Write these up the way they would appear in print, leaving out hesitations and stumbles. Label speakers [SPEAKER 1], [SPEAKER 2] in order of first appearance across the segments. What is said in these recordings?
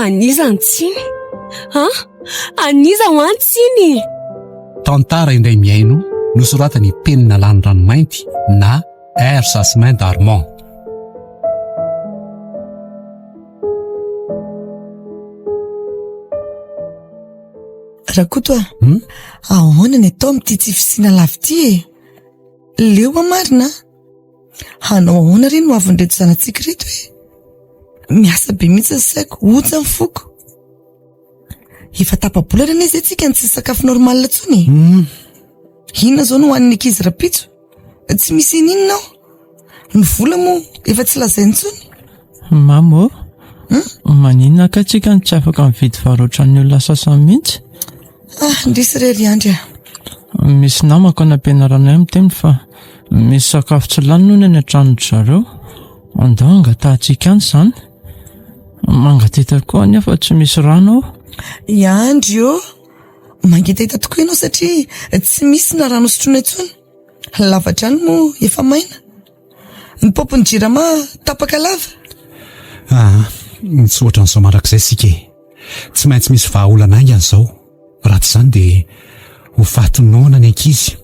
[SPEAKER 1] Aniza antsiny aniza ho antsiny.
[SPEAKER 2] Tantara indray miaino nosoratany penina laniranomainty na R Jasmin d'Armand.
[SPEAKER 3] Rakoto ahoana ny atao amin'ity tsy fisiana lavity e? Leo marina hanao ahoana reny ho avy-ndreto zanatsika reto e? Miasa be mihitsy ny saiko, oja ny foko. Efa tapa-bolana ny izy tsika ny tsy sakafo normal intsony. Inona zao no hoan'ny ankizy rapitso? Tsy misy inonao. Ny vola moa efa tsy lazainy intsony.
[SPEAKER 4] Mamo, maninona ka tsika ny tsy afaka mividy varoatra ny olona sasany mihitsy?
[SPEAKER 3] Ndrisy rery andry.
[SPEAKER 4] Misy namako anampianaranay amin'ny teny fa misy sakafo tsy lany noho ny an-tranony zareo. Andao angatahantsika any izany. Mangateta koa anefa tsy misy rano ao.
[SPEAKER 3] Andry io, mangeteta tokoa ianao satria tsy misy na rano sotroina intsony. Lavatra any moa efa maina. Ny popony jirama tapaka lava.
[SPEAKER 2] Tsy ohatra n'izao mandrakizay sika e. Tsy maintsy misy vahaolana aingana izao. Raha tsy izany dia ho fatinona ny ankizy.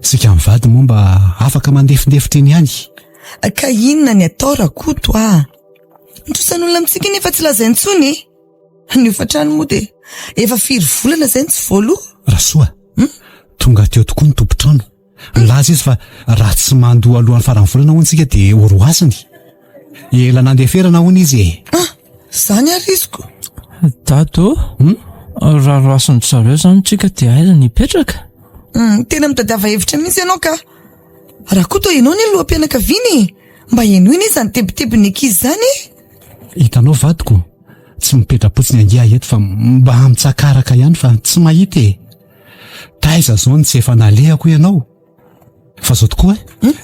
[SPEAKER 2] Sika mivady moa mba afaka mandefindefitra eny ihany.
[SPEAKER 3] Ka inona ny atao Rakoto Nitrosan'olona amintsika iny efa tsy lazainy intsony. Ny hofatrano moa dia efa firy volana izay tsy voaloha.
[SPEAKER 2] Rasoa, tonga teo tokoa ny tompotrano. Laza izy fa raha tsy mandoa alohan'ny farany volana hono tsika dia horoasiny. Ela nandeferana hono izy e.
[SPEAKER 3] Zany ariziko.
[SPEAKER 4] Dato, raha roasiny zareo zany tsika dia aiza ny hipetraka?
[SPEAKER 3] Tena mitadiava hevitra mihitsy ianao ka. Rakoto ianao ny loham-pianakaviany. Mba enoina izy tebitebiny ankizy zany.
[SPEAKER 2] Hitanao vadiko, tsy mipetra-potsiny angia eto fa mba mitsakaraka ihany fa tsy mahita e. Taiza zao ny tsy efa nalehako ianao. Fa zao tokoa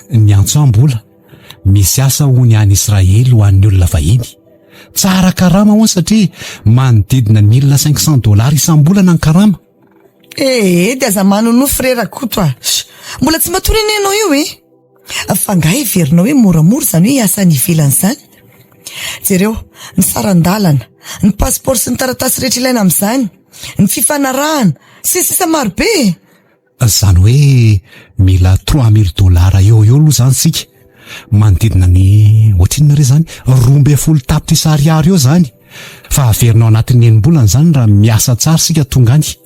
[SPEAKER 2] ny antso-ambola misy asa ho ny any Israely ho an'ny olona vahiny. Tsara karama hono satria manodidina $1,500 isam-bolana ny karama.
[SPEAKER 3] Dia aza manonofo re Rakoto mbola tsy matorina ianao io e. Fa nga heverinao hoe moramora zany hoe asa ny ivelany zany. Jereo, ny sarandalana, ny passport sy ny taratasy rehetra ilaina amin'izany, ny fifanarahana, sisa maro be.
[SPEAKER 2] Zany hoe mila $3,000 eo aloha zany sika. Manodidina ny ohatrinona re zany 12 tapitrisa ariary eo zany. Fa averinao anatin'ny enim-bolana zany raha miasa tsara sika tonga any.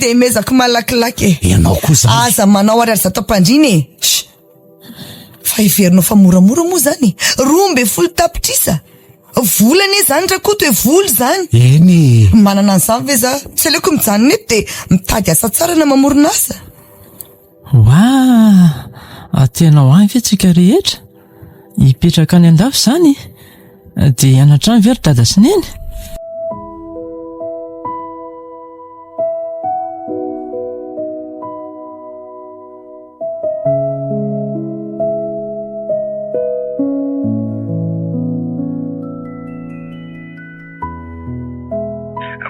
[SPEAKER 3] Dia mezako malakilaky e.
[SPEAKER 2] Ianao koa zany.
[SPEAKER 3] Aza manao ariary zato am-pandriny e. Fa iverinao fa moramora moa zany. 12 tapitrisa. Volana zany Rakoto vola zany.
[SPEAKER 2] Eny.
[SPEAKER 3] Manana an'izany ve za? Tsy aleko mijanona eto dia mitady asa tsara na mamorona asa.
[SPEAKER 4] Tena ho any ve tsika rehetra? Hipetraka any andafy zany dia anatrany very dada sy neny.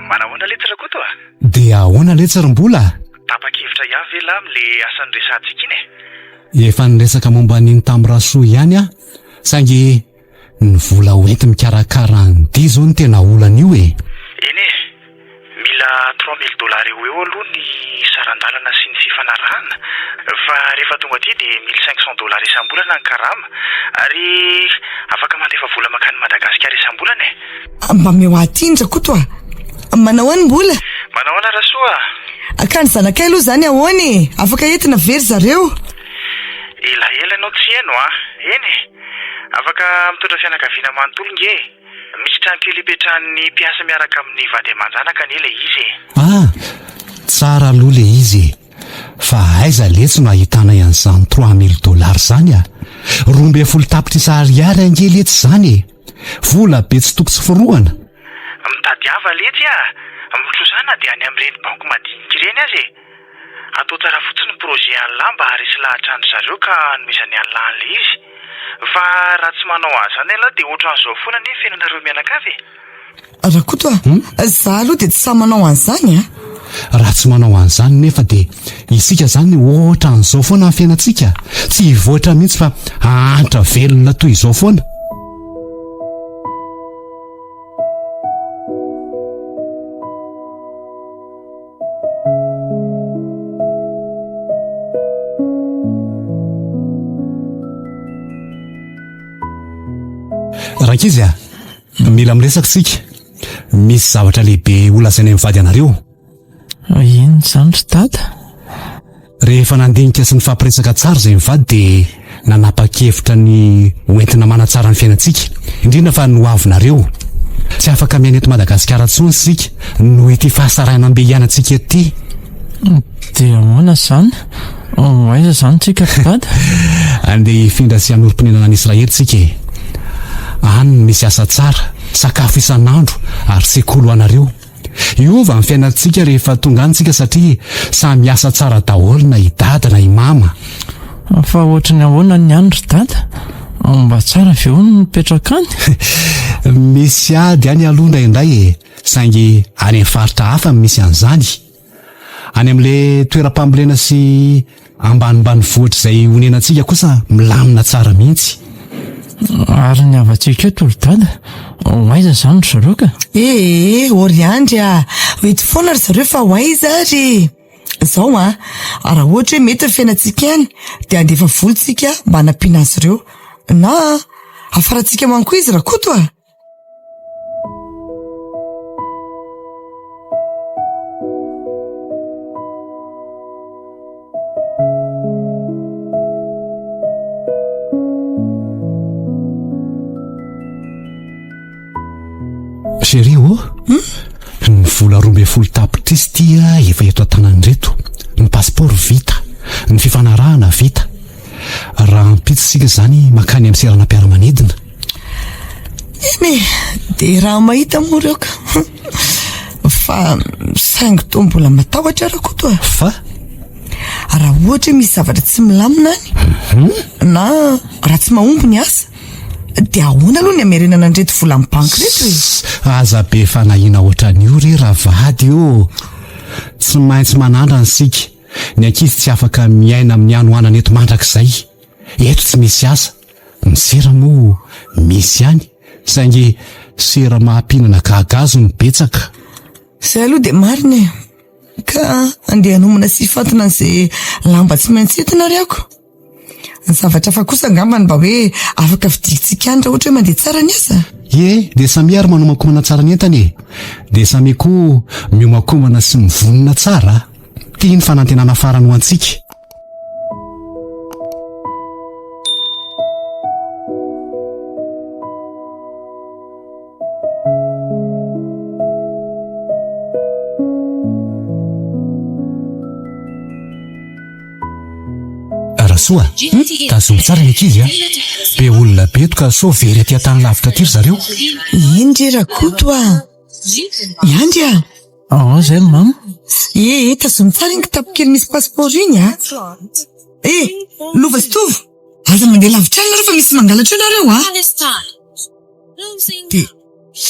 [SPEAKER 5] Manahoana le Rakoto
[SPEAKER 2] Dia ahoana le tsarim-bola?
[SPEAKER 5] Tapa-kevitra ihany ve la amin'le asan'ny resantsika iny e?
[SPEAKER 2] Efa niresaka momba an'iny tamin'ny Rasoa ihany saingy ny vola hoenty mikarakara an'ity zao ny tena olana io e.
[SPEAKER 5] Eny e, mila $3,000 eo aloha ny sarandalana sy ny fifanarahana. Fa rehefa tonga aty dia $1,500 isam-bolana ny karama. Ary afaka mandefa vola makany Madagasikara isam-bolana e.
[SPEAKER 3] Mba meo aty Rakoto manao any mbola?
[SPEAKER 5] Manahoana Rasoa?
[SPEAKER 3] Ka ny zanakay aloha zany ahoana e? Afaka entina very zareo?
[SPEAKER 5] Ela ianao tsy haino Eny e, afaka mitondra fianakaviana manontolo nge. Misy trano kely ipetrahan'ny mpiasa miaraka amin'ny vady aman-janaka an'ela izy e.
[SPEAKER 2] Tsara aloha le izy. Fa aiza letso no ahitana an'izany $3,000 zany 12 tapitrisa ariary ange letsy zany e. Vola be tsy toko tsy firohana.
[SPEAKER 5] Mitadiava letsy mitrosana dia any amin'ireny banko madinika ireny azy e. Atao tsara fotsiny ny projet an'la mba harisy lahatrany zareo ka nomezany an'lan'le izy. Fa raha tsy manao azany ela dia ohatran'izao foana ny fiainanareo mianakavy.
[SPEAKER 3] Rakoto za aloha dia tsy sahy manao an'izany
[SPEAKER 2] raha tsy manao an'izany nefa dia isika zany ohatra an'izao foana amin'ny fiainantsika, tsy hivoatra mihitsy fa hantra velona toy izao foana. Rankizy mila miresaka sika, misy zavatra lehibe olazainy amin'ny vady anareo.
[SPEAKER 4] Ino zany ry dada?
[SPEAKER 2] Rehefa nandinika sy ny fampiresaka tsara izay mivady dia nanapa-kevitra ny hoentina manatsara ny fiainantsika, indrindra fa ny hoavinareo. Tsy afaka miaina eto Madagasikara intsony sika noho ity fahasarahana be hianantsika ety.
[SPEAKER 4] Dia ahoana zany? Aiza zany tsika ry dada?
[SPEAKER 2] Andeha hifindra sy hanoromponenana any Israely tsika e. Any misy asa tsara, sakafo isan'andro ary sekoly ho anareo. Iova ny fiainantsika rehefa tonga antsika satria samy asa tsara daholo na i dada na i mama.
[SPEAKER 4] Fa ohatrany ahoana ny any ry dada? Mba tsara ve hono mipetraka any?
[SPEAKER 2] Misy ady any aloha indraindray e, saingy any amin'ny faritra hafa misy an'izany. Any amin'ilay toeram-pambolena sy ambanimbany vohitra izay honenantsika kosa milamina tsara mihitsy.
[SPEAKER 4] Ary ny avantsika eto ry dada, aiza zany ry zareo ka?
[SPEAKER 3] Oriandry oety foana ry zareo fa hoaiza ary izao raha ohatra hoe mety ny fiainantsika any dia andefa volontsika mba hanampiana azy ireo na afarantsika manko izy raha koto
[SPEAKER 2] Chérie, ny vola 12 tapitrisa tia efa eto an-tanan'ireto, ny passeport vita, ny fifanarahana vita. Raha ampitsisika zany makany amin'ny seranam-piaramanidina.
[SPEAKER 3] dia raha mahita moa reo ka fa saingy to mbola matahotra raha koto
[SPEAKER 2] Fa
[SPEAKER 3] raha ohatra misy zavatra tsy milamina any na raha tsy mahomby ny asa dia ahoana aloha ny amerenana an'ireto vola amin'ny banky reto
[SPEAKER 2] aza be fanahina ohatran'io re raha vady io. Tsy maintsy manandra ny sika. Ny ankizy tsy afaka miaina amin'ny anohanana eto mandrakizay. Eto tsy misy asa, ny sera moa misy ihany, saingy sera mahampinana gagazo ny betsaka.
[SPEAKER 3] Izay aloha dia marina ka andeha hanomana sy fatana an'izay lamba tsy maintsy entina riako. Ny zavatra fa kosa angambany mba hoe afaka vidintsika any raha ohatra hoe mandeha tsara ny asa.
[SPEAKER 2] Dia samy ary manomakomana tsara ny entany e. Dia samy koa miomakomana sy mivonona tsara. Tia ny fanantenana farany ho antsika. Rasoa, tazomy tsara ny ankizy be olona beto ka so very aty an-tany lavitra aty ry zareo.
[SPEAKER 3] Indry raha koto Iandry
[SPEAKER 4] Zay mama.
[SPEAKER 3] Tazomy tsara iny kitapo kely misy passeport iny lova sy tovo. Aza mandeha lavitra any nareo fa misy mangalatra nareo dia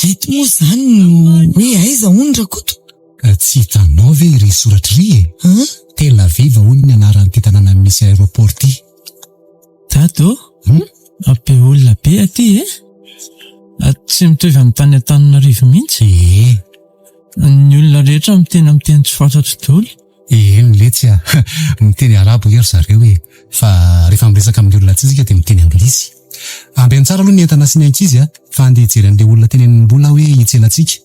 [SPEAKER 3] eto moa zany no hoe aiza hono raha koto.
[SPEAKER 2] Tsy hitanao ve ry soratry Tel Aviv hono ny anaran'ity tanàna misy aéroport ty.
[SPEAKER 4] Dado ape olona be aty tsy mitovy amin'ny tany Antananarivo mihitsy. Ny olona rehetra miteny tsy fantatro daholo.
[SPEAKER 2] Letsy miteny arabo ery zareo fa rehefa miresaka amin'ny olona tsisika dia miteny anglisy. Ambeny tsara aloha ny entana sy ny ankizy fa andeha hijery an'ilay olona teny mbola hoe hitselantsika.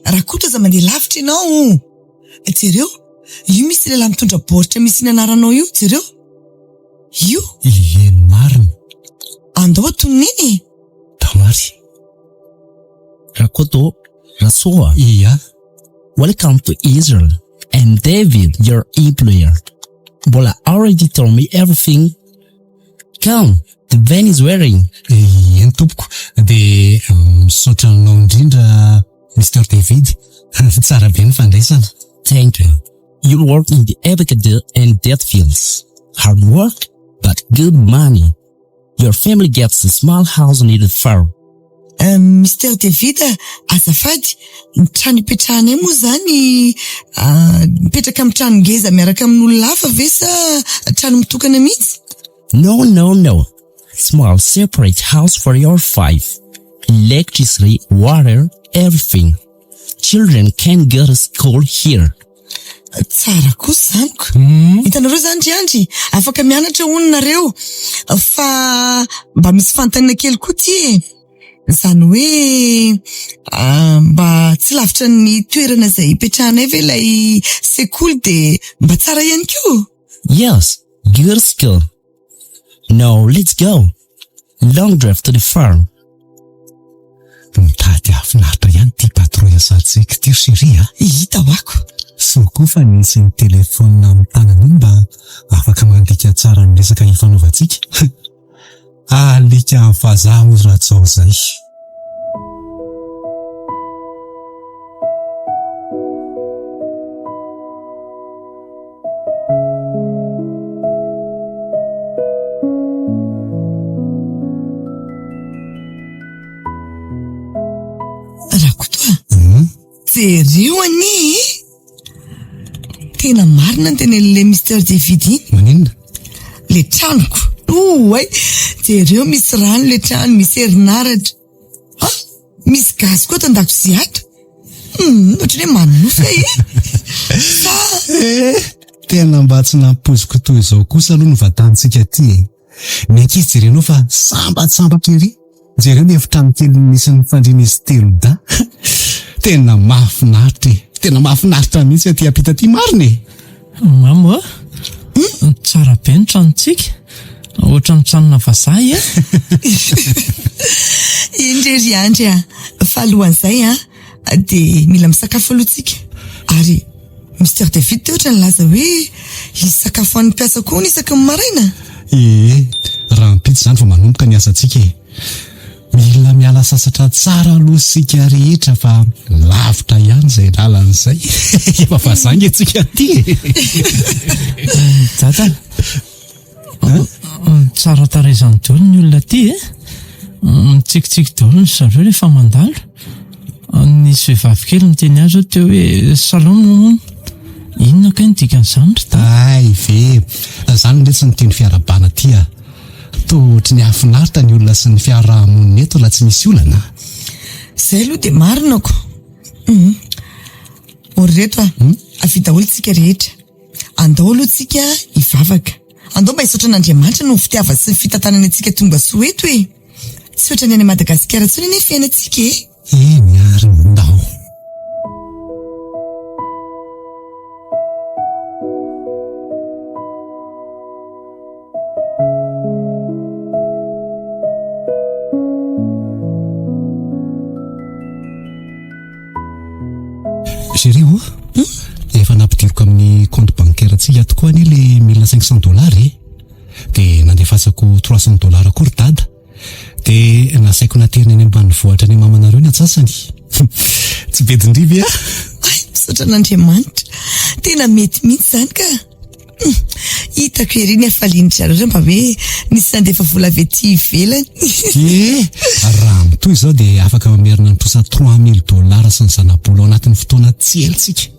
[SPEAKER 3] Raha koto aza mandeha lavitra ianao. Jereo, io misy lehilahy mitondra baoritra misy ny anaranao io, jereo. Io?
[SPEAKER 2] Marina.
[SPEAKER 3] Andao atoniny.
[SPEAKER 2] Tamary.
[SPEAKER 6] Rakoto, Rasoa.
[SPEAKER 2] Iya.
[SPEAKER 6] Welcome to Israel. I'm David, your employer. Bola already told me everything. Come, the van is waiting.
[SPEAKER 2] Tompoko. Dia misaotra anao indrindra Mr. David. Tsara be ny fandraisana.
[SPEAKER 6] Thank you. You work in the agriculture and debt fields. Hard work, but good money. Your family gets a small house near the farm.
[SPEAKER 3] Mr David, azafady, ny trano ipetrahanay moa zany mipetraka amin'ny trano ngeza miaraka amin'olona hafa ve sa trano mitokana mihitsy?
[SPEAKER 6] No. Small separate house for your 5. Electricity, water, everything. Children can go to school here.
[SPEAKER 3] Tsara kosa zaniko. Hitanareo zany Andry, afaka mianatra honinareo fa mba misy fantanina kely koa ty Zany hoe mba tsy lavitra ny toerana izay ipetrahanay ve ilay sekoly de mba tsara ihany koa.
[SPEAKER 6] Yes, good school. Now let's go. Long drive to the farm.
[SPEAKER 2] Mitady afinaritra ihany ty patrouille asantsika ty Siria.
[SPEAKER 3] Hita wako.
[SPEAKER 2] So koa fa nisy ny telefona amin'ny tanana iny mba afaka mandika tsara ny resaka ifanaovantsika. Alika amin'ny vazaha ozy ratsao zay.
[SPEAKER 3] Rakotoa. Jereo ani. Tena marina ny tenen'le Mr David iny.
[SPEAKER 2] Maninona?
[SPEAKER 3] Le tranoko. Oay, jereo misy rano le trano, misy herinaratra. Misy gazy koa tan-dakozia ato. Ohatran'ny hoe manofa
[SPEAKER 2] tena mba tsy nampoziko toy izao kosa aloha ny vatantsika ty. Ny ankizy jerenao fa sambatsambatra ery. Jereo ny efitrano kely misy ny fandriana izy telo da. Tena mahafinaritra. Tena mahafinaritra mihitsy aty ampita ty marina.
[SPEAKER 4] Mamo, tsara be ny tranontsika. Ohatra ny tranona vazaha
[SPEAKER 3] Indrery Andry fa alohan'izay dia mila misakafo alohantsika. Ary Mr David teo ohatra nilaza hoe hisakafo an'ny mpiasa koa isaky ny maraina.
[SPEAKER 2] Raha mipitsy zany fa manomboka ny asantsika. Mila miala sasatra tsara aloha sika rehetra fa lavitra ihany izay lalan'izay. Efa vazangy antsika ty.
[SPEAKER 4] Tata, tsara tareizany daholo ny olona ty mitsikitsiky daholo ny zareo rehefa mandalo. Nisy vehivavy kely miteny azy teo hoe salon moa. Inona kay ny dikan'izany ry ta?
[SPEAKER 2] Ve, zany ndre tsy niteny fiarabana ty tohatra ny afinaritra ny olona sy ny fiarahamonina eto raha tsy misy olana.
[SPEAKER 3] Zay aloha dia marinako. Ory reto avy daholo tsika rehetra. Andao aloha tsika hivavaka. Andao mba hisaotra an'Andriamanitra no fitiava sy ny fitantanana antsika tonga Soweto e. Tsy ohatra ny any Madagasikara intsony anie fiainantsika e.
[SPEAKER 2] Miary ndao. Chérie, efa nampidiko amin'ny compte bancaire antsika tokoa anie le $1,500 dia nandefatsako $300 koa ry dada. Dia nasaiko naterina any ambanivohitra ny mamanareo ny atsasany. Tsy bedindrivy
[SPEAKER 3] Misaotra an'Andriamanitra. Tena mety mihitsy zany ka. Hitako ery ny afaliany zareo mba hoe nisy nandefa vola avy ety ivelany.
[SPEAKER 2] Raha mitoy izao dia afaka mamerina ny trosa $3,000 sy ny zana-bola ao anatin'ny fotoana tsy elitsika.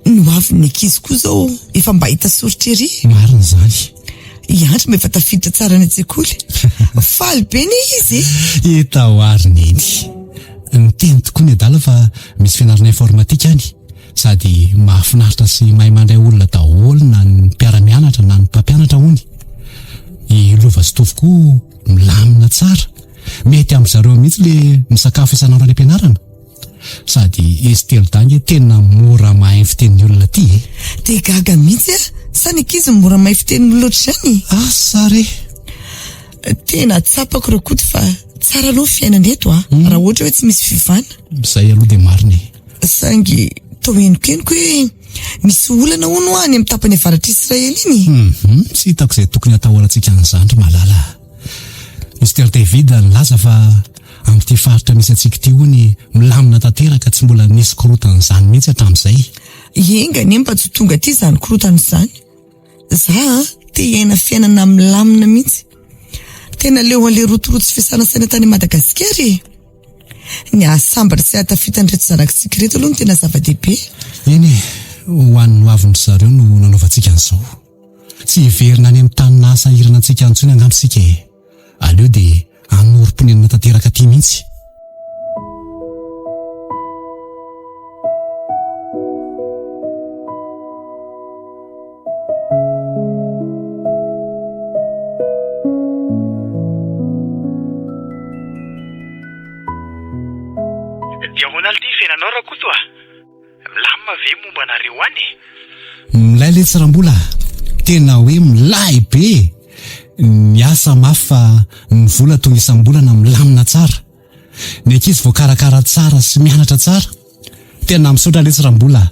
[SPEAKER 3] No avy ny ankizy koa zao efa mba hita soritra ery.
[SPEAKER 2] Marina zany.
[SPEAKER 3] Andry mba efa tafiditra tsara ny an-tsekoly. Faly be ny izy.
[SPEAKER 2] Eta ho ary neny. Niteny tokoa ny adala fa misy fianarana informatika any. Sady mahafinaritra sy mahay mandray olona daholo na ny mpiara-mianatra na ny mpampianatra hony. Lova sy tovy koa milamina tsara. Mety amin'ny zareo mihitsy le misakafo isan'andro any am-pianarana. Sady izy telo dangy tena mora mahay fitenin'ny olona ty.
[SPEAKER 3] Dia gaga mihitsy sa ny ankizy mora mahay fitenin'ny olona ohatr'izany.
[SPEAKER 2] Sare.
[SPEAKER 3] Tena tsapako rakoto fa tsara aloha fiainana eto raha ohatra hoe tsy misy fivana.
[SPEAKER 2] Zay aloha dia marina.
[SPEAKER 3] Sangy tao henoko hoe misy olana hono any amin'ny tapany avaratra Israely iny.
[SPEAKER 2] Tsy hitako izay tokony atahorantsika an'izany malala. Mr David nilaza fa amin'ity faritra misy antsika ity hony milamina tanteraka tsy mbola nisy korotan'izany mihitsy hatramin'izay.
[SPEAKER 3] Engany mba tsy tonga aty izany korotan'izany. Za te hiaina fiainana milamina mihitsy. tena leo an'le rotorotsy fiasana saina tany Madagasikara ny asambatra sy atafitandreto zanakitsika reto aloha no tena zava-dehibe.
[SPEAKER 2] Eny ho an'ny avindry zareo no nanaovantsika an'izao. Tsy hiverina any amin'ny tany nahasahirana antsika antsony angambosika aleo dia anorom-ponenana tanteraka aty mihitsy.
[SPEAKER 5] Diahoana ity fiainanao rakoto milamina ve momba anareo any?
[SPEAKER 2] Milay le tsirambola, tena hoe milay be. Miasa mafy fa ny vola toy isam-bolana milamina tsara. Ny ankizy voakarakara tsara sy mianatra tsara. Tena misaotra le tsirambola.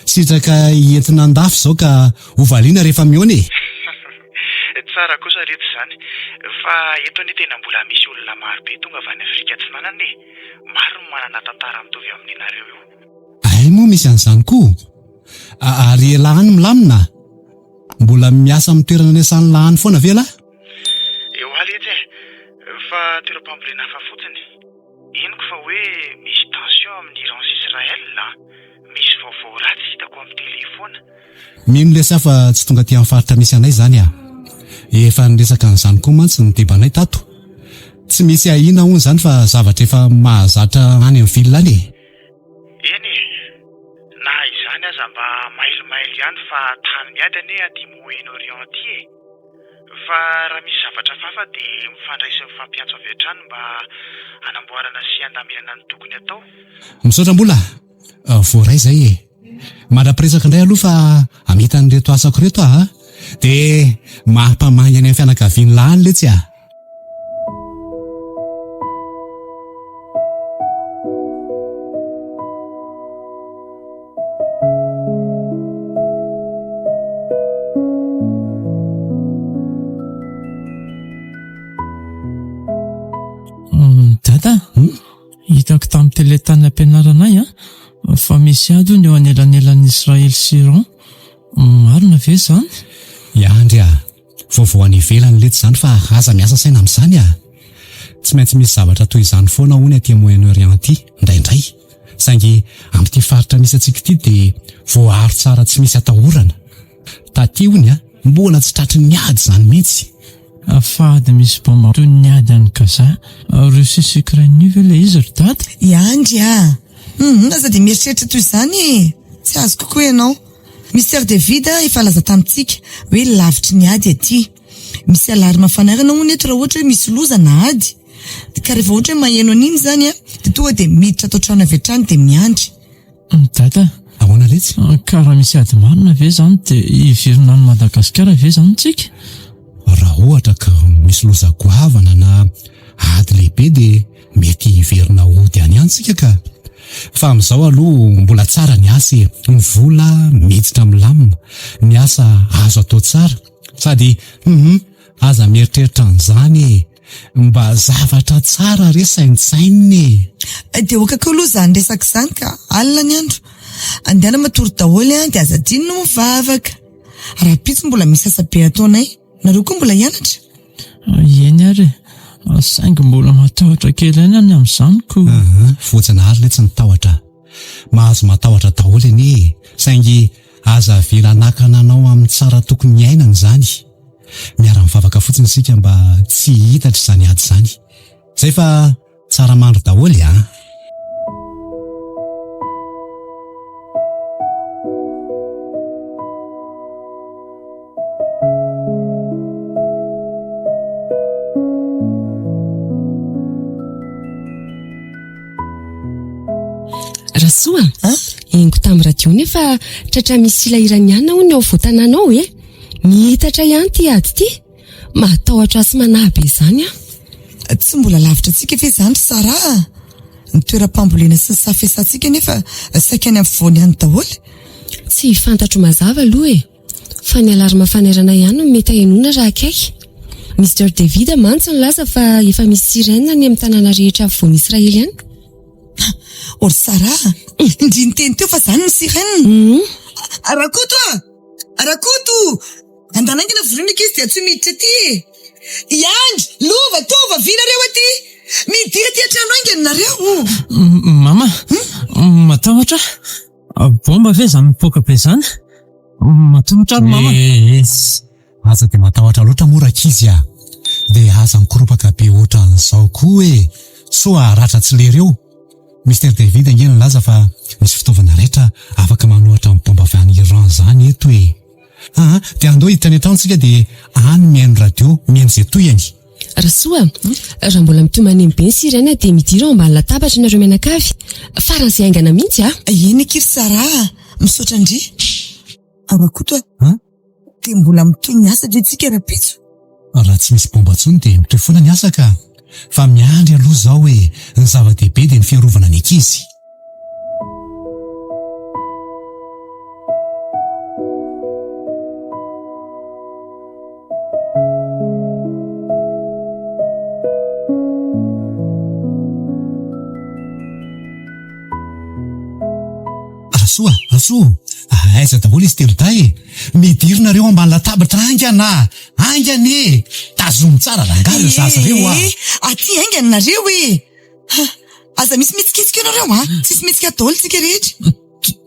[SPEAKER 2] Sitraka entina andafy izao ka hovaliana rehefa mihaona.
[SPEAKER 5] Tsara kosa reto izany. Fa eto anie tena mbola misy olona maro be tonga avy any Afrika Atsinanana. Maro ny manana tantara mitovy amin'ny nareo io.
[SPEAKER 2] Ay moa misy an'izany koa. Ary lahany milamina. Mbola miasa amin'ny toerana niasany lahany foana ve la?
[SPEAKER 5] Eo aletsy fa toeram-pambolena hafa fotsiny. Henoko fa hoe misy tension amin'ny Iran sy Israël misy vaovao ratsy hitako amin'ny telefaona.
[SPEAKER 2] Mino lesa fa tsy tonga aty amin'ny faritra misy anay izany Efa niresaka an'izany koa mantsy ny debanay tato. Tsy misy ahina hono izany fa zavatra efa mahazatra any amin'ny vilona any.
[SPEAKER 5] Eny na izany aza mba mailomailo ihany fa tany miady anie aty Moyen-Orient aty fa raha misy zavatra fafa dia mifandray sy mifampiantso avy hatrany mba hanamboarana sy handaminana ny tokony atao.
[SPEAKER 2] Misaotra-mbola, voaray izay Manapiresaka indray aloha fa amita an'ireto asako reto dia mahampamahy any amin'ny fianakaviany lahany letsy
[SPEAKER 4] Dada, hitako tamin'ny teletany ampianaranay fa misy ady ny eo anelanelan'ny Israely sy Iran. Marina ve izany?
[SPEAKER 2] Andry vaovao any ivelany letsy izany fa aza miasa saina amin'izany Tsy maintsy misy zavatra toy izany foana hono aty Moyen-Orient aty indraindray. Saingy amin'ity faritra misy antsika ity dia voaharo tsara tsy misy atahorana. Taty hony mbola tsy tratry ny ady izany mihitsy.
[SPEAKER 4] Fady misy bomba toy ny ady any Gaza, Russia sy Ukraine ve ilay izy ry dada?
[SPEAKER 3] Andry aza dia mieritreritra toy izany tsy azo kokoa ianao. Mystère David efa laza tamintsika hoe lavitry ny ady aty. Misy alary mafanarana hono eto raha ohatra hoe misy loza na ady. Ka rehefa ohatra hoe maheno an'iny izany dia tonga dia miditra atao trano avy hatrany dia miandry.
[SPEAKER 4] Dada,
[SPEAKER 2] ahoana letsy?
[SPEAKER 4] Ka raha misy ady marina ve izany dia hivirina any Madagasikara ve izany tsika?
[SPEAKER 2] Raha ohatra ka misy loza goavana na ady lehibe dia mety hiverina ody any antsika ka. Fa amin'izao aloha mbola tsara ny asa ny vola miditra milamina, ny asa azo atao tsara sady aza mieritreritra an'izany mba zavatra tsara re saintsainy.
[SPEAKER 3] Dia okaka aloha izany resaka izany ka alina ny andro. Andehana matory daholo dia aza diny no mivavaka. Raha pitsy mbola misy asa be ataonay, nareo koa mbola hianatra?
[SPEAKER 4] Eny ary, saingy mbola matahotra kely any amin'izany koa.
[SPEAKER 2] Voajanahary letsy ny tahotra. Mahazo matahotra daholo anie, saingy aza avela nakana anao amin'ny tsara tokony hiainana izany. Miara-mivavaka fotsiny isika mba tsy hitatra izany ady izany. Izay fa tsara mandro daholo
[SPEAKER 1] Rasoa, eniko tamin'ny radio nefa tratra misy ila iraniana hono ao voatananao mihitatra ihany ty ady ty. Matahotra sy manahy be izany
[SPEAKER 3] Tsy mbola lavitra antsika ve izany Sara? Ny toeram-pambolena sy ny safesantsika nefa saika any amin'ny voany ihany daholo.
[SPEAKER 1] Tsy fantatro mazava aloha fa ny alary mafanerana ihany no mety hahenona raha akaiky. Mr David mantsy nilaza fa efa misy sirène any amin'ny tanàna rehetra voan'ny Israely ihany.
[SPEAKER 3] Ory Sara, ndry ny teny teo fa izany ny sirène. Arakoto! Arakoto! Andanaingana voronaka izy dia tsy miditra aty. Iandry, lova, tova, vinareo aty. Midira ty an-trano aingany nareo.
[SPEAKER 4] Mama, matahotra? Bomba ve zany mipoaka be zany? Matahotra ary mama?
[SPEAKER 2] Aza dia matahotra loatra mora kizy a. Dia aza mikoropaka be ohatran'izao koa e. Soa aratra tsy lereo. Mr David angena laza fa misy fitaovana rehetra afaka manohatra amin'ny bomba avy any Iran zany eto e. Dia andao hiditra any an-tranontsika dia any mihaino radio, mihaino izay toyany.
[SPEAKER 1] Rasoa, raha mbola mitomany be ny sirena dia midira ao ambany latabatra nareo mianakavy. Faran'izay aingana mihitsy a.
[SPEAKER 3] Eny kiry Sara, misaotra ndry. Arakoto dia mbola mitoy ny asa drentsika rapitso.
[SPEAKER 2] Raha tsy misy bomba intsony dia mitoy foana ny asa ka. Fa miandry aloha zao hoe ny zava-dehibe dia ny fiarovana ny ankizy. Rasoa, aiza daholo izy telo day e. Midirina ambany latabatra aingana. Aingany e. Tazomy tsara rangaly zaza reo a.
[SPEAKER 3] Aty aingany nareo e. Aza misy mitsikitsika nareo tsisy mitsika daholo tsika rehetra.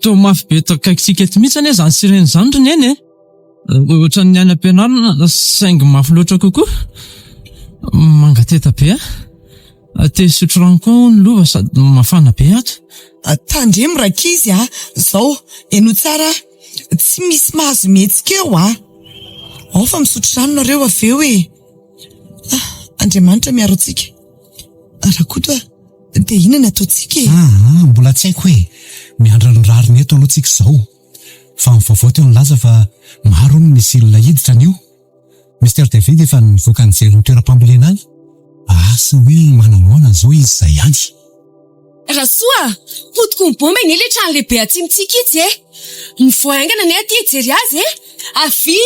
[SPEAKER 4] To mafy be to akaikitsika eto mihitsy ane zany sirena zany ry neny e. Ohatran'ny ny any am-pianarana saingy mafy loatra kokoa. Mangateta be a. Te sotro rano koa ny lova sady mafana be ato.
[SPEAKER 3] Tandremo rakizy zao eno tsara tsy misy mahazo mihetsika eo ao fa misotro rano nareo aveo e. Andriamanitra miaro antsika. Rakoto dia inona ataontsika e?
[SPEAKER 2] Mbola tsy haiko hoe miandry ny rariny eto aloha tsika izao. Fa ny vaovao teo nilaza fa maro ny misilina hiditra anio. Mr David efa nivoaka ny jery ny toeram-pambolena any. Asa hoe manamoana zao izy izay ihany.
[SPEAKER 1] Rasoa, potiko ny bomba eny le trano lehibe atsimitsika itsy e. Ny voaingana ny aty jery azy e. Avy!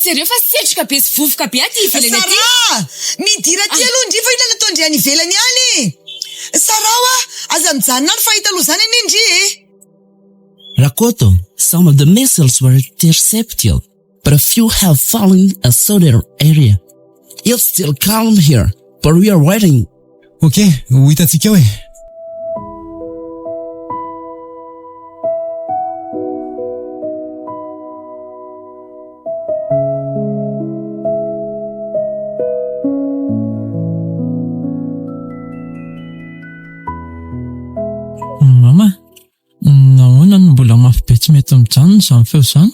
[SPEAKER 1] Jereo fa setroka be sy vovoka be aty ivelany aty.
[SPEAKER 3] Sara! Midira aty aloha ndry fa ilana tao ndry any ivelany any. Sara aza mijanona any fahita aloha zany any ndry e.
[SPEAKER 6] Rakoto, some of the missiles were intercepted, but a few have fallen in a southern area. It's still calm here, but we are waiting.
[SPEAKER 2] Okay, ho hitantsika eo e.
[SPEAKER 4] Mama, nahoana no mbola mafy be tsy mety mijanona izany feo izany?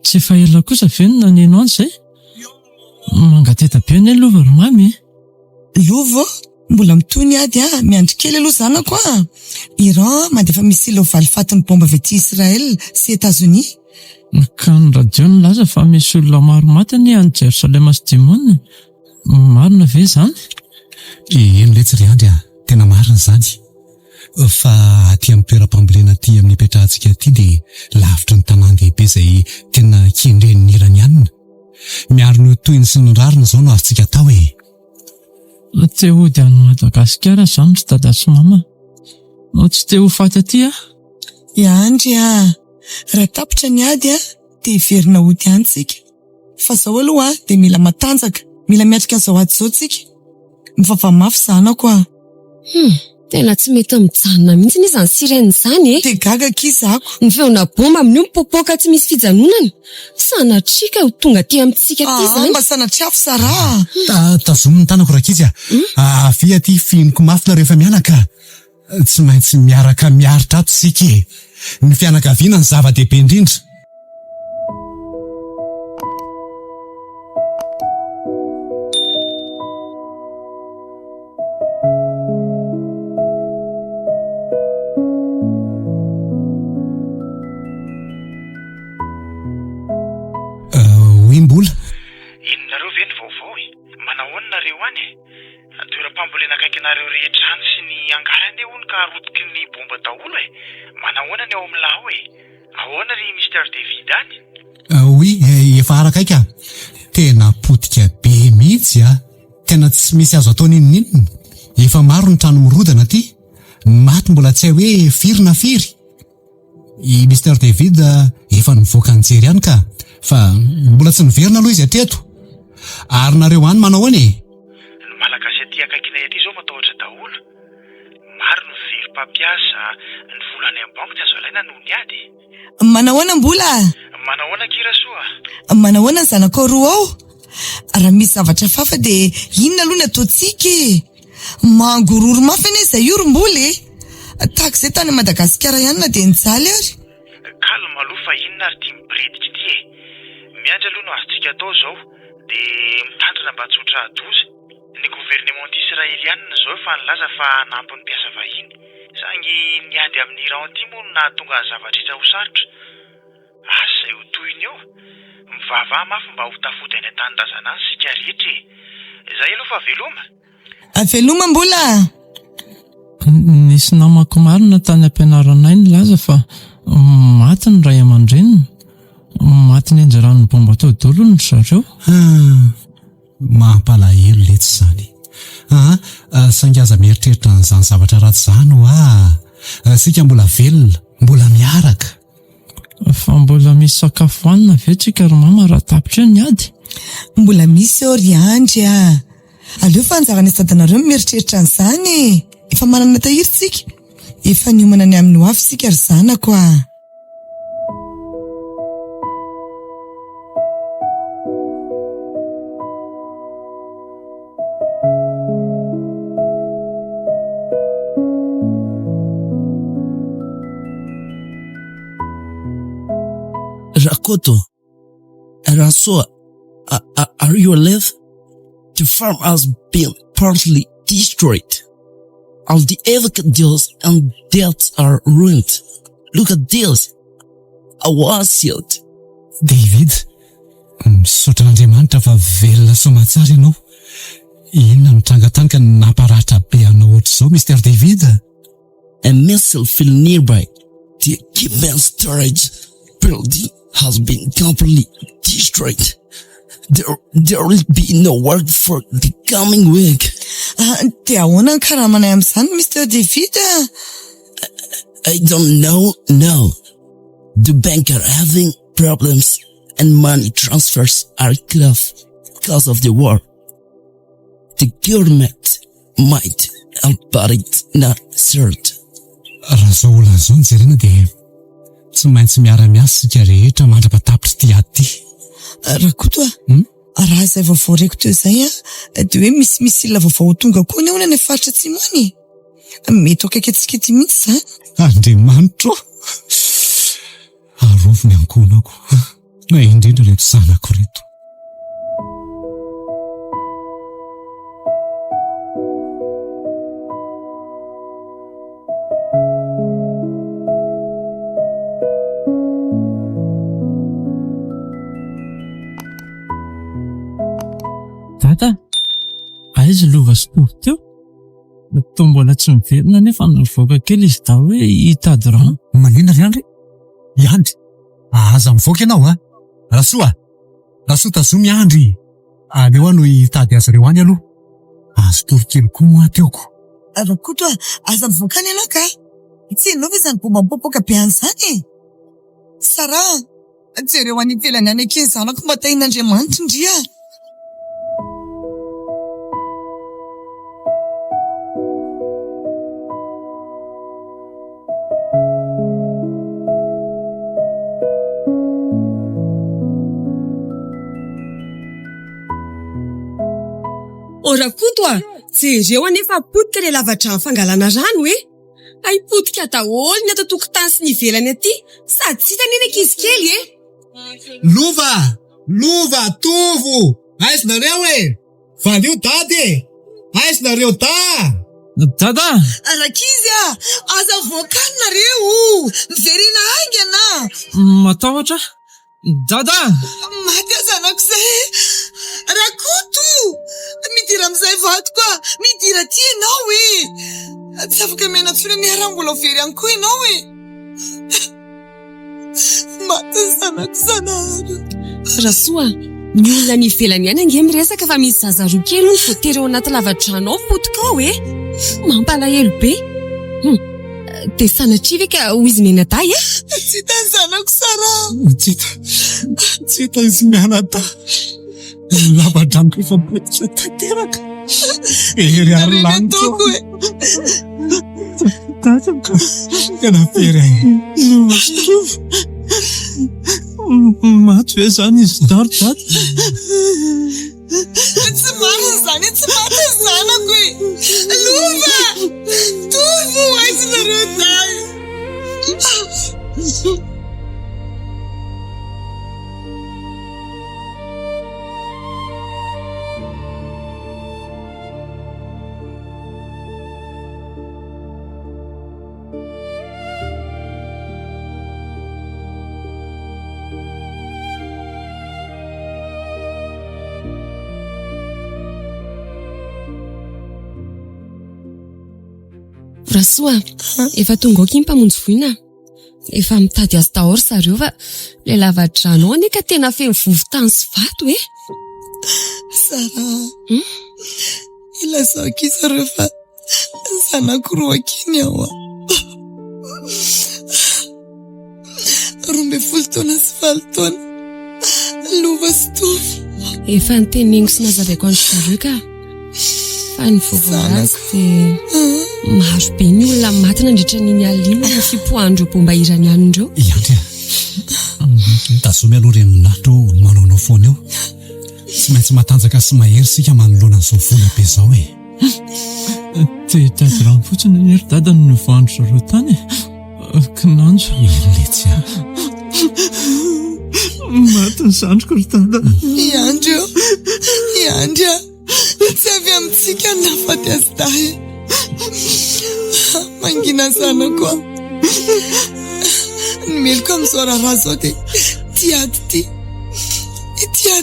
[SPEAKER 4] Tsy efa ela kosa ve no naneno any izay? Mangateta be anie lova ry mamy.
[SPEAKER 3] Lova mbola mitony ady miandry kely aloha zanako Iran mandefa misilo valifatin'ny bomba avy aty Israel sy États-Unis.
[SPEAKER 4] Ka ny radio nilaza fa misy olona maro maty anie any Jerosalema sy Dimona. Marina ve izany?
[SPEAKER 2] Eny letsy ry andry tena marina izany. Fa aty amin'ny toeram-pambolena aty amin'ny ipetrahantsika aty dia lavitra ny tanan-dehibe izay tena kendren'ny iranianina. Miaro ny toyny sy ny rariny izao no azontsika atao e.
[SPEAKER 4] Te hody any Madagasikara izany ry dada sy mama. Tsy te ho faty aty
[SPEAKER 3] Iandry raha tapitra ny ady dia verina hody any tsika. Fa zao aloha dia mila matanjaka, mila miatrika zao ady zao tsika. Mivavamafy zanako
[SPEAKER 1] Tena tsy mety mijanona mihitsy ny izany sirena izany e.
[SPEAKER 3] Dia gaga kizako.
[SPEAKER 1] Ny feona bomba amin'io mipopoaka tsy misy fijanonana. Sanatrika ho tonga aty amintsika aty izany.
[SPEAKER 3] Mba sanatriafo Sara.
[SPEAKER 2] Tazomy ny tanako rakizy avy aty fianoko mafy na rehefa mianaka. Tsy maintsy miaraka miaritra ato sika e. Ny fianakaviana ny zava-dehibe indrindra. Mbola
[SPEAKER 5] inonareo ve ny vaovao manahoana nareo any toeram-pambolena akaikinareo rehetra any sy ny angarany hono ka rotiky ny bomba daholo manahoana ny ao amin'laho ahoana ry Mr David any?
[SPEAKER 2] Oui, efa arakaika tena potika be mihitsy tena tsy misy azo atao ninonina. Efa maro ny trano mirodana aty. Maty mbola tsy hay hoe firy na firy. I Mr David efa nivoaka ny jery ihany ka fa mbola tsy niverina aloha izy ateto. Ary nareo any manao any?
[SPEAKER 5] Ny malagasy aty akaikina aty zao matahotra daholo. Maro ny very mpampiasa, ny volany amin'ny banky tsy azo alaina noho ny ady.
[SPEAKER 3] Manahoana mbola?
[SPEAKER 5] Manahoana kira soa?
[SPEAKER 3] Manahoana ny zanako roa ao? Raha misy zavatra fafa dia inona aloha ny ataontsika? Mangororo mafy anie izay orombola e. Tahaka izay tany Madagasikara ihany na dia nijaly ary.
[SPEAKER 5] Kalma aloha fa inona ary tia mibiredika ity e. Miandry aloha no azontsika atao zao dia mitandrina mba tsotra adoza. Ny gouvernement israeliana zao fa nilaza fa hanampy ny mpiasa vahiny. Sangy niady amin'ny Iran ity moa no nahatonga zavatra ho sarotra. Asa izay ho tohiny eo. Mivavaha mafy mba ho tafody any an-tanindrazana any sika rehetra e. Izay aloha fa veloma.
[SPEAKER 3] Veloma mbola?
[SPEAKER 4] Nisy namako marina tany am-pianaranay nilaza fa maty ny ray aman-dreniny. Maty ny anjaran'ny bomba atao daholo ny zareo.
[SPEAKER 2] Mampalahelo letsy izany. Saingy aza mieritreritra n'izany zavatra ratsy izany sika mbola velona, mbola miaraka.
[SPEAKER 4] Fa mbola misy sakafo hoanina ve tsika ry mama raha tapitra ny ady?
[SPEAKER 3] Mbola misy eo ry andry aleo fa anjara ny asadanareo mieritreritra an'izany. Efa manana tahiry tsika. Efa niomana ny amin'ny hoafy sika ry zanako
[SPEAKER 6] Rakoto, Rasoa, are you alive? The farm has been partly destroyed. All the avocados and dates are ruined. Look at this. I was sealed.
[SPEAKER 2] David, misaotra n'Andriamanitra fa velona soamatsara ianao. Inona mitrangatanga naparatra be anao ohatr'izao, Mr. David?
[SPEAKER 6] A missile fell nearby. The equipment storage building has been completely destroyed. There will be no work for the coming week.
[SPEAKER 3] Dia ahoana ny karamanay amin'izany, Mr. David?
[SPEAKER 6] I don't know now. The bank are having problems and money transfers are cut off because of the war. The government might help, but it's not certain.
[SPEAKER 2] Raha izao olana izao ny jerena dia tsy maintsy miara-miasa sika rehetra mandrapatapitra ty ady ty.
[SPEAKER 3] Rakoto raha izay vaovao reko teo izay dia hoe misy ilona vaovao tonga koa ny ahoana ny faritra Tsimony. Mety ho akaikitsika ity mihitsy izany.
[SPEAKER 2] Andriamanitra arovy ny ankonako na indrindra reto zanako reto.
[SPEAKER 4] Tata, aiza lova sy tovo teo? Toa mbola tsy miverina nefa nivoaka kely izy da hoe hitady rano.
[SPEAKER 2] Manina ry Andry? Andry, aza mivoaka ianao Rasoa tazomy Andry. Aleo no hitady azy reo any aloha. Azo torokely koa moa teoko.
[SPEAKER 3] Rakoto aza mivoaka any ianao ka? Tsy ianao ve izany bomba mipoapoaka be an'izany? Sara, jereo any ivelany any akeny zanako mba tahin'Andriamanitra indria.
[SPEAKER 1] Rakoto jereo anefa potika ilay lavatra fangalana rano Ay potika daholo ny ato tokotany sy ny ivelany aty. Sady tsy hita neny ankizy kely
[SPEAKER 2] Lova, tovo! Aiza nareo valio dady aiza nareo
[SPEAKER 4] Dada!
[SPEAKER 3] Rakizy aza voakany nareo. Miverina aingana.
[SPEAKER 4] Matahotra? Dada!
[SPEAKER 3] Maty azanako izay. Rakoto! Midira amin'izay vatoko midira ty ianao Tsy afaka miaina tsony ny raha mbola very ihany koa ianao Maty zanako zanahary.
[SPEAKER 1] Rasoa, ny olona ny ivelany ihany ange miresaka fa misy zaza roa kely no voatery ao anaty lavadrano ao potika ao mampalahelo be. Dia sanatria ve ka ho izy mianadahy
[SPEAKER 3] Tsy hita ny zanako Sara.
[SPEAKER 2] Tsy hita izy mianadahy. Lavadraniko efa boetra tanteraka. Ery ary lanitra. Tena fery
[SPEAKER 4] maty ve zany izy daro daty?
[SPEAKER 3] Tsy marina zany, tsy maty zanako e. Lova! Tovo aizinareo dahy.
[SPEAKER 1] Rasoa, efa tonga aoky mpamonjy voina. Efa mitady azy daholo zareo fa le lava-drano ao ane ka tena feno vovotany sy vato e.
[SPEAKER 3] Sara, ilazao zareo fa zanako roa kiny ao. 12 taona sy 20 taona. Lova sy Tovo.
[SPEAKER 1] Efa nitenengo sy nazavaiko andro zareo ka. Fa ny vovoazy dia maro be ny olona maty nandritra n'iny alina ny fipoandro bomba irany andro.
[SPEAKER 2] Iandry tazomy aloha renonatro manaonao foana eo. Tsy maintsy matanjaka sy mahery sika manoloana an'izao vola be zao e.
[SPEAKER 4] Tady rano fotsiny ny ery dada no voandro zareo tany. Kinanjo.
[SPEAKER 2] Iletsy
[SPEAKER 4] maty ny zandriko ry dada.
[SPEAKER 3] Iandry tsy avy amintsika ny nafaty azy dahy. Mangina zanako a. Ny meloko amin'izao raha zao dia tiady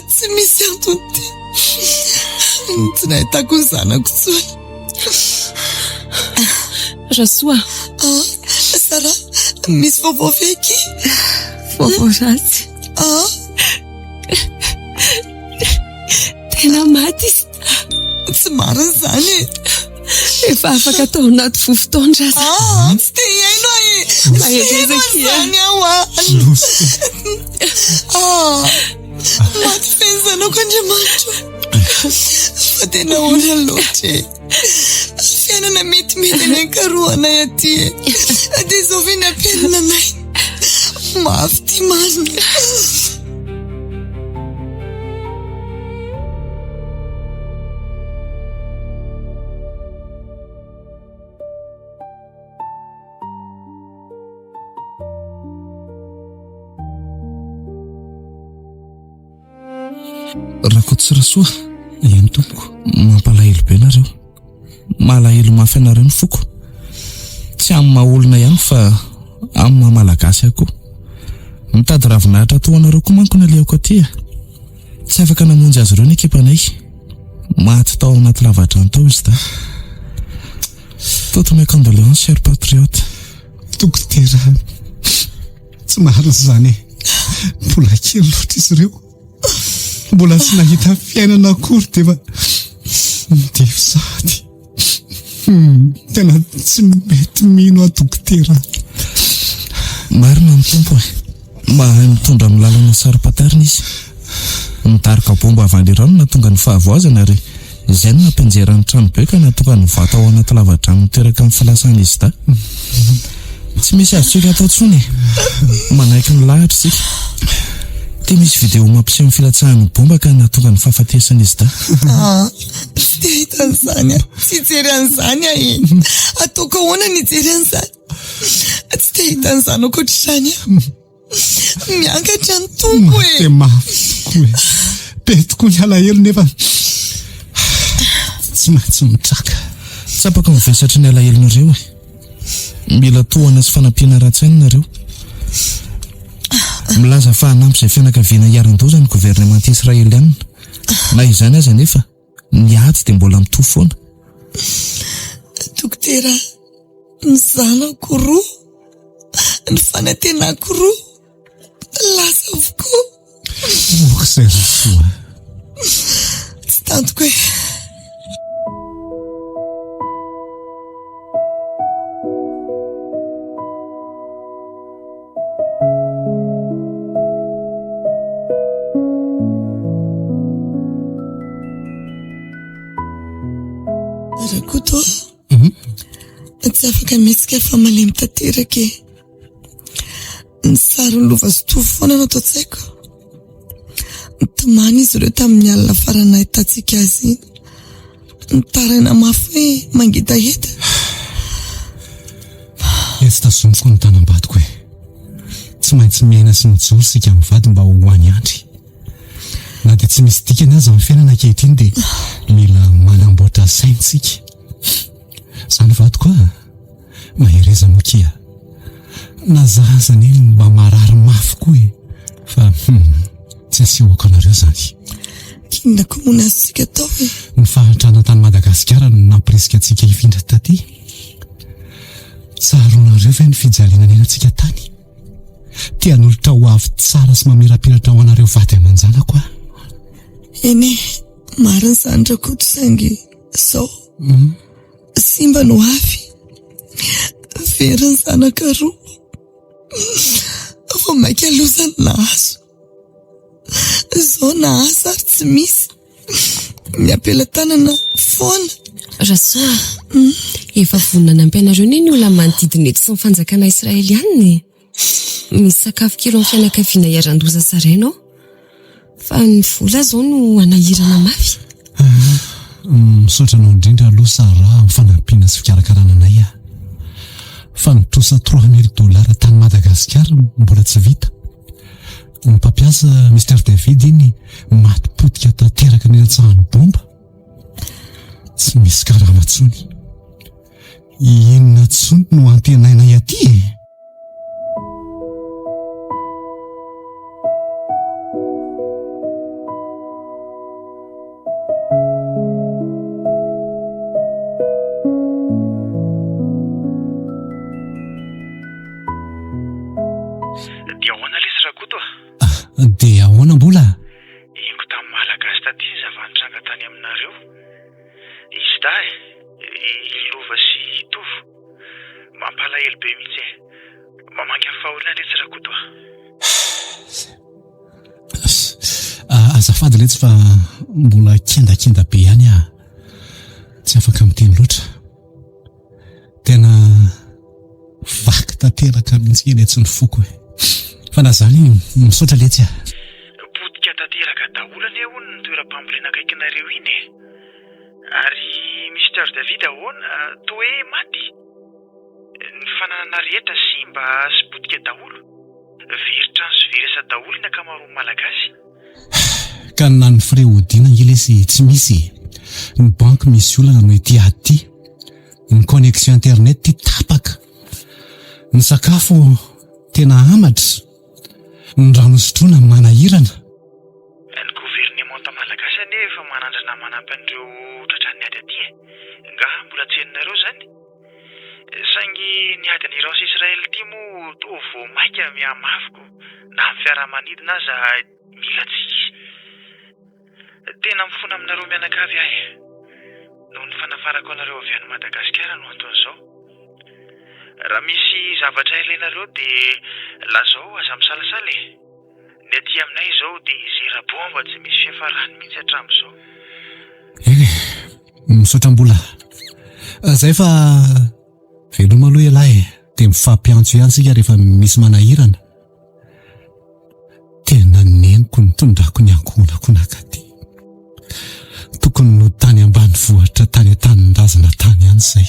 [SPEAKER 3] tsy misy antony ty. Tsy nahitako ny zanako tsony.
[SPEAKER 1] Rasoa.
[SPEAKER 3] Sara, misy vaovao feky?
[SPEAKER 1] Vaovao ratsy. Tena maty izy.
[SPEAKER 3] Tsy marina zany.
[SPEAKER 1] Efa afaka atao anaty fofotaondra ratsy.
[SPEAKER 3] Tsy te hiaino e.
[SPEAKER 1] Mahezezaka
[SPEAKER 3] zany ao maty feny zanako Andriamanitra. Fa tena ona loatra e. Fiainana metimety any ankaroanay aty e. Dia izao ve ny ampianina anay. Mafy ty marina.
[SPEAKER 6] Raha tsy Rasoa, eny tompoko, mampalahelo be nareo. Malahelo mafy anareo ny foko. Tsy amin'ny maha-olona ihany fa amin'ny maha-malagasy akoho. Mitady ravinahitra toa anareo koa manko naleoko aty. Tsy afaka namonjy azy ireo ny ekipanay. Maty tao anaty lavadrano tao izy da. Toutes mes condoléances, cher patriote.
[SPEAKER 2] Dokotera, tsy marina zany. Mbola kely loatra izy ireo. Mbola tsy nahita fiainana akory dia sady. Tena tsy mety mino a dokotera.
[SPEAKER 6] Marina ny tompo e. Mahay mitondra amin'ny lalana sarim-patarina izy. Mitarika bomba avy any rano natonga ny fahavoazana ary izay no nampianjeran'ny tranobe ka natonga ny vata ao anaty lavadrano miteraka amin'ny filasana izy da. Tsy misy azo tsika atao tsony e. Manaiky ny lahatra sika. Dia misy video mampiseho ny filatsahan'ny bomba ka natonga ny fahafatesana izy da.
[SPEAKER 3] Tsy te hita an'izany tsy hijery an'izany ataoko ahoana ny hijery an'izany. Tsy te hita an'izany ankoatr'izany miankatra ny tompo e.
[SPEAKER 2] Dia mafy tokoa e. Be tokoa ny alahelo nefa tsy maintsy mitraka.
[SPEAKER 6] Tsapaka mivesatra ny alahelonareo e. Mila tohana sy fanampiana ratsy nareo. Milaza fa hanampy izay fianakaviana hiaran-doza ny governemanta israeliana. Na izany aza nefa ny ady dia mbola mitohy foana.
[SPEAKER 3] Dokotera, ny zanako roa, ny fanantenako roa, lasa avokoa.
[SPEAKER 2] Izay Rasoa.
[SPEAKER 3] Tsy tantoko e. afaka mihetsika fa malemy tanteraka e. Ny sarony lova sotovy foana no atao tsaiko. Ntomany izy ireo tamin'ny alina farana ahitantsika azy iny. Nitaraina mafy hoe mangitaheta.
[SPEAKER 2] Tsy tazomiko ny tanam-badiko e. Tsy maintsy miaina sy mijoro sika mivady mba ho any andry. Na dia tsy misy dikany aza amin'ny fiainana ankehitriny dia mila manamboatra saintsika. Izany vadiko mahereza mokia. Na zazany mba marary mafy koa e. Fa tsy asihoako anareo izany.
[SPEAKER 3] Kinona koa mona azontsika atao e.
[SPEAKER 2] Ny fahatrana tany Madagasikara no nampiresika antsika hifindra taty. Tsaronareo ve ny fijaliana ny antsika tany? Tian'olona ho avy tsara sy mamirapiratra ho anareo vady aman-janako a.
[SPEAKER 3] Eny marina izany rakoto saingy zao simba no avy veriny zanaka roa vao maika alozany nahazo zao nahazo ary tsy misy ny ampelatanana foana.
[SPEAKER 1] Rasoa, efa vonana ampianareo ny olona manodidina eto sy ny fanjakana Israelianina. Misy sakafo kely amin'ny fianakaviana iaran-doza sarainao. Fa ny vola zao no anahirana mafy.
[SPEAKER 2] Misaotra anao indrindra aloha Sara amin'ny fanampiana sy fikarakarana anay fa nitrosa $3000 tany Madagasikara mbola tsy vita. Ny mpampiasa Mr David iny maty-potika tanteraka ny antsahan'ny bomba. Tsy misy karama tsony. Inona tsony no antenainay aty e?
[SPEAKER 5] Dia ahoana lesy rakoto
[SPEAKER 2] Dia ahoana mbola?
[SPEAKER 5] Ingo tamin'ny Malagasy taty zava-nitranga tany aminareo. Izy da ilova sy tovo mampalahelo be mihitsy e. Mamangy amin'ny fahoriana lesy rakoto
[SPEAKER 2] Azafady letsy fa mbola kendakenda be ihany tsy afaka miteny loatra. Tena vaky tanteraka mihitsy letsy ny foko e. Fa na zany misaotra letsy
[SPEAKER 5] potika tanteraka daholo anie hono ny toeram-pambolena akaikinareo iny e. Ary Mr David ahoana toa hoe maty. Ny fananana rehetra simba sy potika daholo. Veritrano sy veresa daholo ny ankamaroan'ny Malagasy.
[SPEAKER 2] ka na ny fréodina ilesy tsy misy. Ny banky misy olana no ety aty. Ny connexion internet ty tapaka. Ny sakafo tena amatra. Ny rano sotroina manahirana.
[SPEAKER 5] Ny gouvernement Malagasy anefa manandrana manampy an'ireo tratran'ny ady aty e. Nga mbola tsy henonareo zany. Saingy ny ady an'Iran sy Israel ty moa toa vao maika mihamafiko na amin'ny fiaramanidina aza mila tsy izy. Tena mifona aminareo mianakavy ahy. Noho ny fanafarako anareo avy any Madagasikara no anton'izao. Raha misy zavatra ilainareo dia lazao aza misalasala e. Ny aty aminay izao dia zera-bomba tsy misy fiafarany mihitsy hatramin'izao.
[SPEAKER 2] Misaotra mbola. Zay fa veloma aloha ialahy dia mifampiantso ihany sika rehefa misy manahirana. Tena neniko ny tondrako ny ankonako nakaty. Tokony no tany ambany vohitra tany an-tanindrazana tany ihany izay.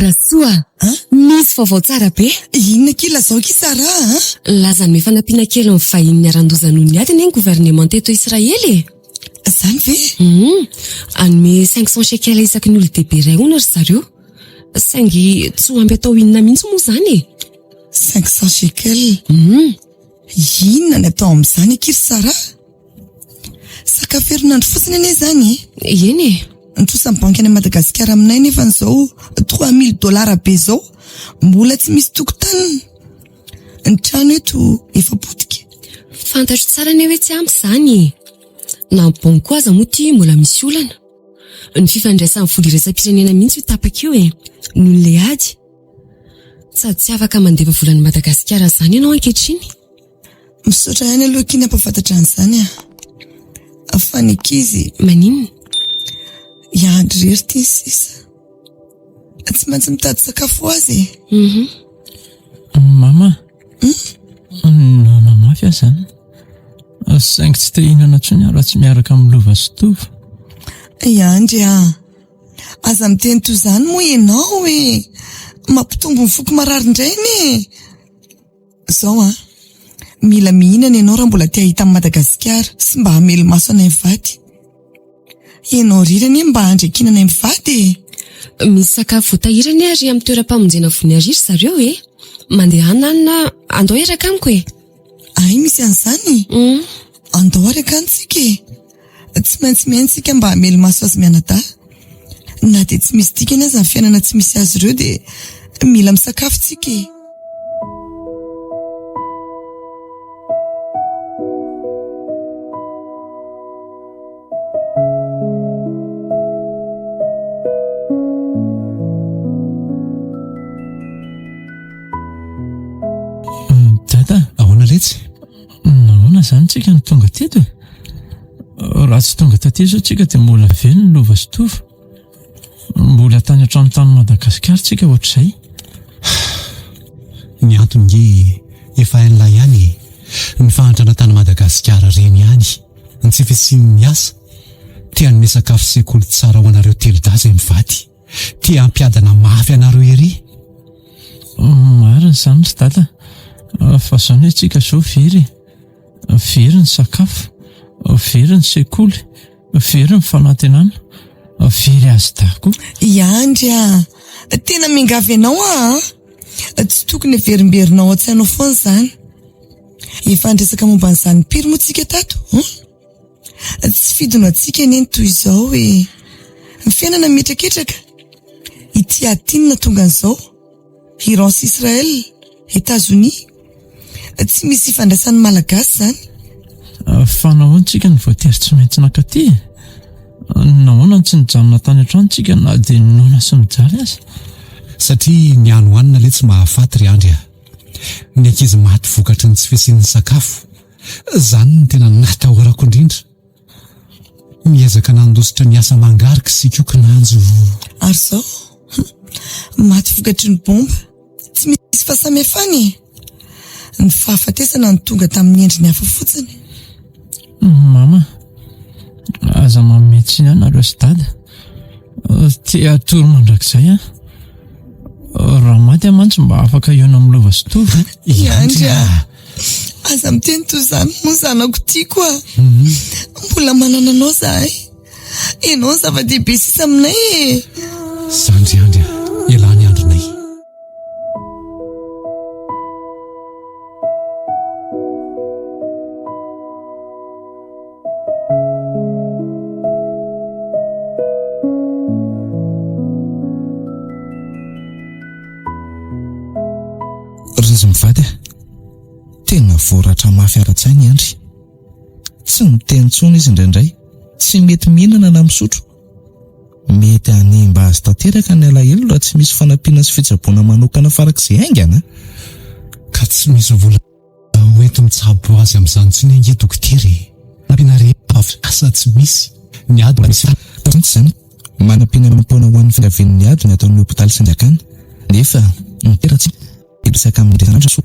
[SPEAKER 1] Rasoa, misy vaovao tsara be.
[SPEAKER 3] Inona kila zao ki Sara
[SPEAKER 1] Lazany mifanampiana kely amin'ny vahin'ny aran-dozan'ny ady ny gouvernement teto Israely.
[SPEAKER 3] Zany ve?
[SPEAKER 1] Anome 500 shekels isaky ny olon-dehibe iray hono ry zareo. Saingy tsy ho ampy atao inona mihitsy moa zany e.
[SPEAKER 3] 500 shekels. Inona ny atao amin'izany kiry Sara? Sakafo herinandro fotsiny anie zany e.
[SPEAKER 1] Eny e.
[SPEAKER 3] Nitrosa ny banky any Madagasikara aminay nefa n'izao $3000 be zao mbola tsy misy tokotaniny. Ny trano eto efa potika.
[SPEAKER 1] Fantatro tsara ny hoe tsy ampy zany. Na bon koa aza moa ty mbola misy olana. Ny fifandraisan'ny folo irasam-pirenena mihitsy ho tapaka io noho le ady. Sady tsy afaka mandefa volany Madagasikara izany ianao ankehitriny.
[SPEAKER 3] Misaotra ihany aloha kina ampafantatra an'izany afany ankizy.
[SPEAKER 1] Maninona?
[SPEAKER 3] Iandry rery ty sisa. Tsy maintsy mitady sakafo azy.
[SPEAKER 4] Mama. Nona mafy aho izany. Saingy tsy te hihinana intsony aho raha tsy miaraka amin'ny lova sy tovo.
[SPEAKER 3] Iandry aza miteny toy izany moa ianao hoe mampitombo ny foko marary indrainy. Zao mila mihinana ianao raha mbola te hahita amin'ny Madagasikara sy mba hamelo maso anay mivady. Ianao rirany mba handrekinana anay mivady.
[SPEAKER 1] Misy sakafo voatahirany ary amin'ny toeram-pamonjena vony ariry zareo mandeha hanana andao eraka amiko
[SPEAKER 3] Ay misy an'izany. Andao araka antsika. Tsy maintsy mihaintsika mba hamelo maso azy mianada. Na dia tsy misy dikany aza ny fiainana tsy misy azy ireo dia mila misakafo tsika.
[SPEAKER 4] Dada,
[SPEAKER 2] ahoana letsy?
[SPEAKER 4] Nahoana izany tsika ny tonga teto? Raha tsy tonga taty izao tsika dia mbola velona ny lova sy tovo. Mbola tany an-trano Madagasikara tsika ohatr'izay.
[SPEAKER 2] Ny antony nge efa hain'ilay ihany ny fahantrana tany Madagasikara reny ihany. Ny tsy fisian'ny asa. Tia hanome sakafo sekoly tsara ho anareo telo-dahy izay mivady. Tia hampiadana mafy anareo ery.
[SPEAKER 4] Marina izany ry dada. Fa izany hoe tsika izao very. Very ny sakafo. Very ny sekoly. Very ny fanantenana. Very azy dako.
[SPEAKER 3] Iandry tena mingavy ianao tsy tokony verimberinao an-tsainao foana izany. Efa andresaka momba an'izany piry moa tsika tato. Tsy fidino antsika neny toy izao hoe ny fiainana mitraketraka. Ity atinina tonga an'izao. Iran sy Israel, États-Unis. Tsy misy ifandraisan'ny malagasy izany.
[SPEAKER 4] Fa nahoana tsika ny voatery tsy maintsy nakaty? Nahoana tsy nijanona tany an-trano tsika na dia noana sy mijaly aza?
[SPEAKER 2] Satria ny anohanina ilay tsy mahafaty ry Andry. Ny ankizy maty vokatry ny tsy fisian'ny sakafo. Izany ny tena natahorako indrindra. Miezaka nandositra ny asa mangarika sy kokinanjo.
[SPEAKER 3] Ary izao maty vokatry ny bomba. Tsy misy fahasamihafany. Ny fahafatesana ny tonga tamin'ny endriny hafa fotsiny.
[SPEAKER 4] Mama, aza mametsy ihany areo sy dada. Tia atoro mandrakizay raha maty amantsy mba afaka iona amin'ny lova sy tovo.
[SPEAKER 3] Iandry aza miteny toy izany moa zanako tiako mbola manana anao zahay. Ianao zava-dehibe sisa aminay.
[SPEAKER 2] Zandry Andry, elany andronay.
[SPEAKER 7] Rezo mivady tena voratra mafy ara-tsainy Andry. Tsy miteny intsony izy indraindray. Tsy mety mihinana na misotro. Mety hanimba azy tanteraka ny alahelo raha tsy misy fanampiana sy fitsaboana manokana farak'izay haingana.
[SPEAKER 2] Ka tsy misy vola hoento mitsabo azy amin'izany intsony ange dokotera. Nampiana rehefa asa tsy misy. Ny ady misy
[SPEAKER 7] izany. Manampiana mampona ho an'ny fiavian'ny ady ny ataon'ny hopitaly Sanjakana. Nefa ny tera tsy isaka amin'ny resana so.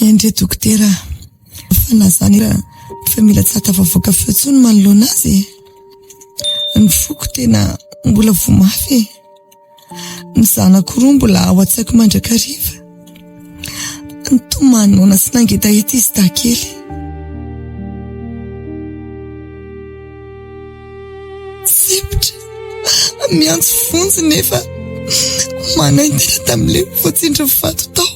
[SPEAKER 3] Endre dokotera, fa na izany fa mila tsy hatafavoaka fotsiny manoloana azy. Ny foko tena mbola vomafy. Ny zanako roa mbola ao an-tsaiko mandrakariva. Ny tomanona sy nangeda eto izy dakely. Sipitra miantso fonjy nefa manaintena tamin'ilay voatsindry vato tao.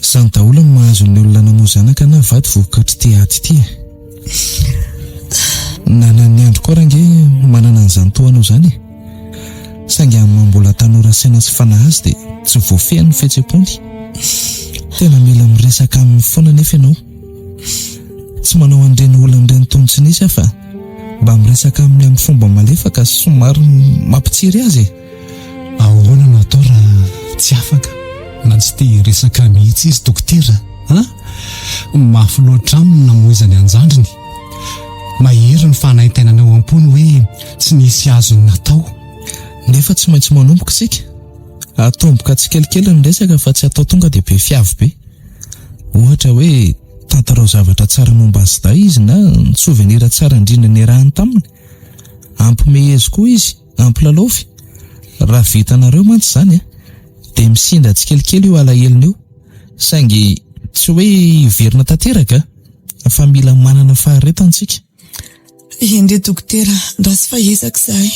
[SPEAKER 7] Sany daholo ny mahazo ny olona namoa zanaka na vady vokatry ty ady ty. Nanany andro koa range manana an'izany toanao izany. Saingy amin'ny mbola tanora saina sy fanahy azy dia tsy voafehan'ny fihetsem-pony. Tena mila miresaka amin'ny foana nefa ianao. Tsy manao an'ireny olona ireny tontsy nisy fa mba miresaka amin'ny fomba malefaka sy somary mampitsiry azy.
[SPEAKER 2] Ahoana no atao raha tsy afaka na tsy te resaka mihitsy izy dokotera? Mafy loatra aminy namoizany anjandriny. Mahery ny fanaintainana ao am-pony hoe tsy nisy azony natao.
[SPEAKER 7] Nefa tsy maintsy manomboka isika. Atomboka tsikelikely ny resaka fa tsy atao tonga dia be fiavy be. Ohatra hoe tantarao zavatra tsara momba azy day izy na ny souvenir tsara indrindra niarahany taminy. Ampimehezy koa izy, ampilalaofy. Raha vitanareo mantsy izany dia misindra tsikelikely io alahelo io. Saingy tsy hoe verina tanteraka fa mila manana faharetantsika.
[SPEAKER 3] Endre dokotera, rasy fahezaka izahay.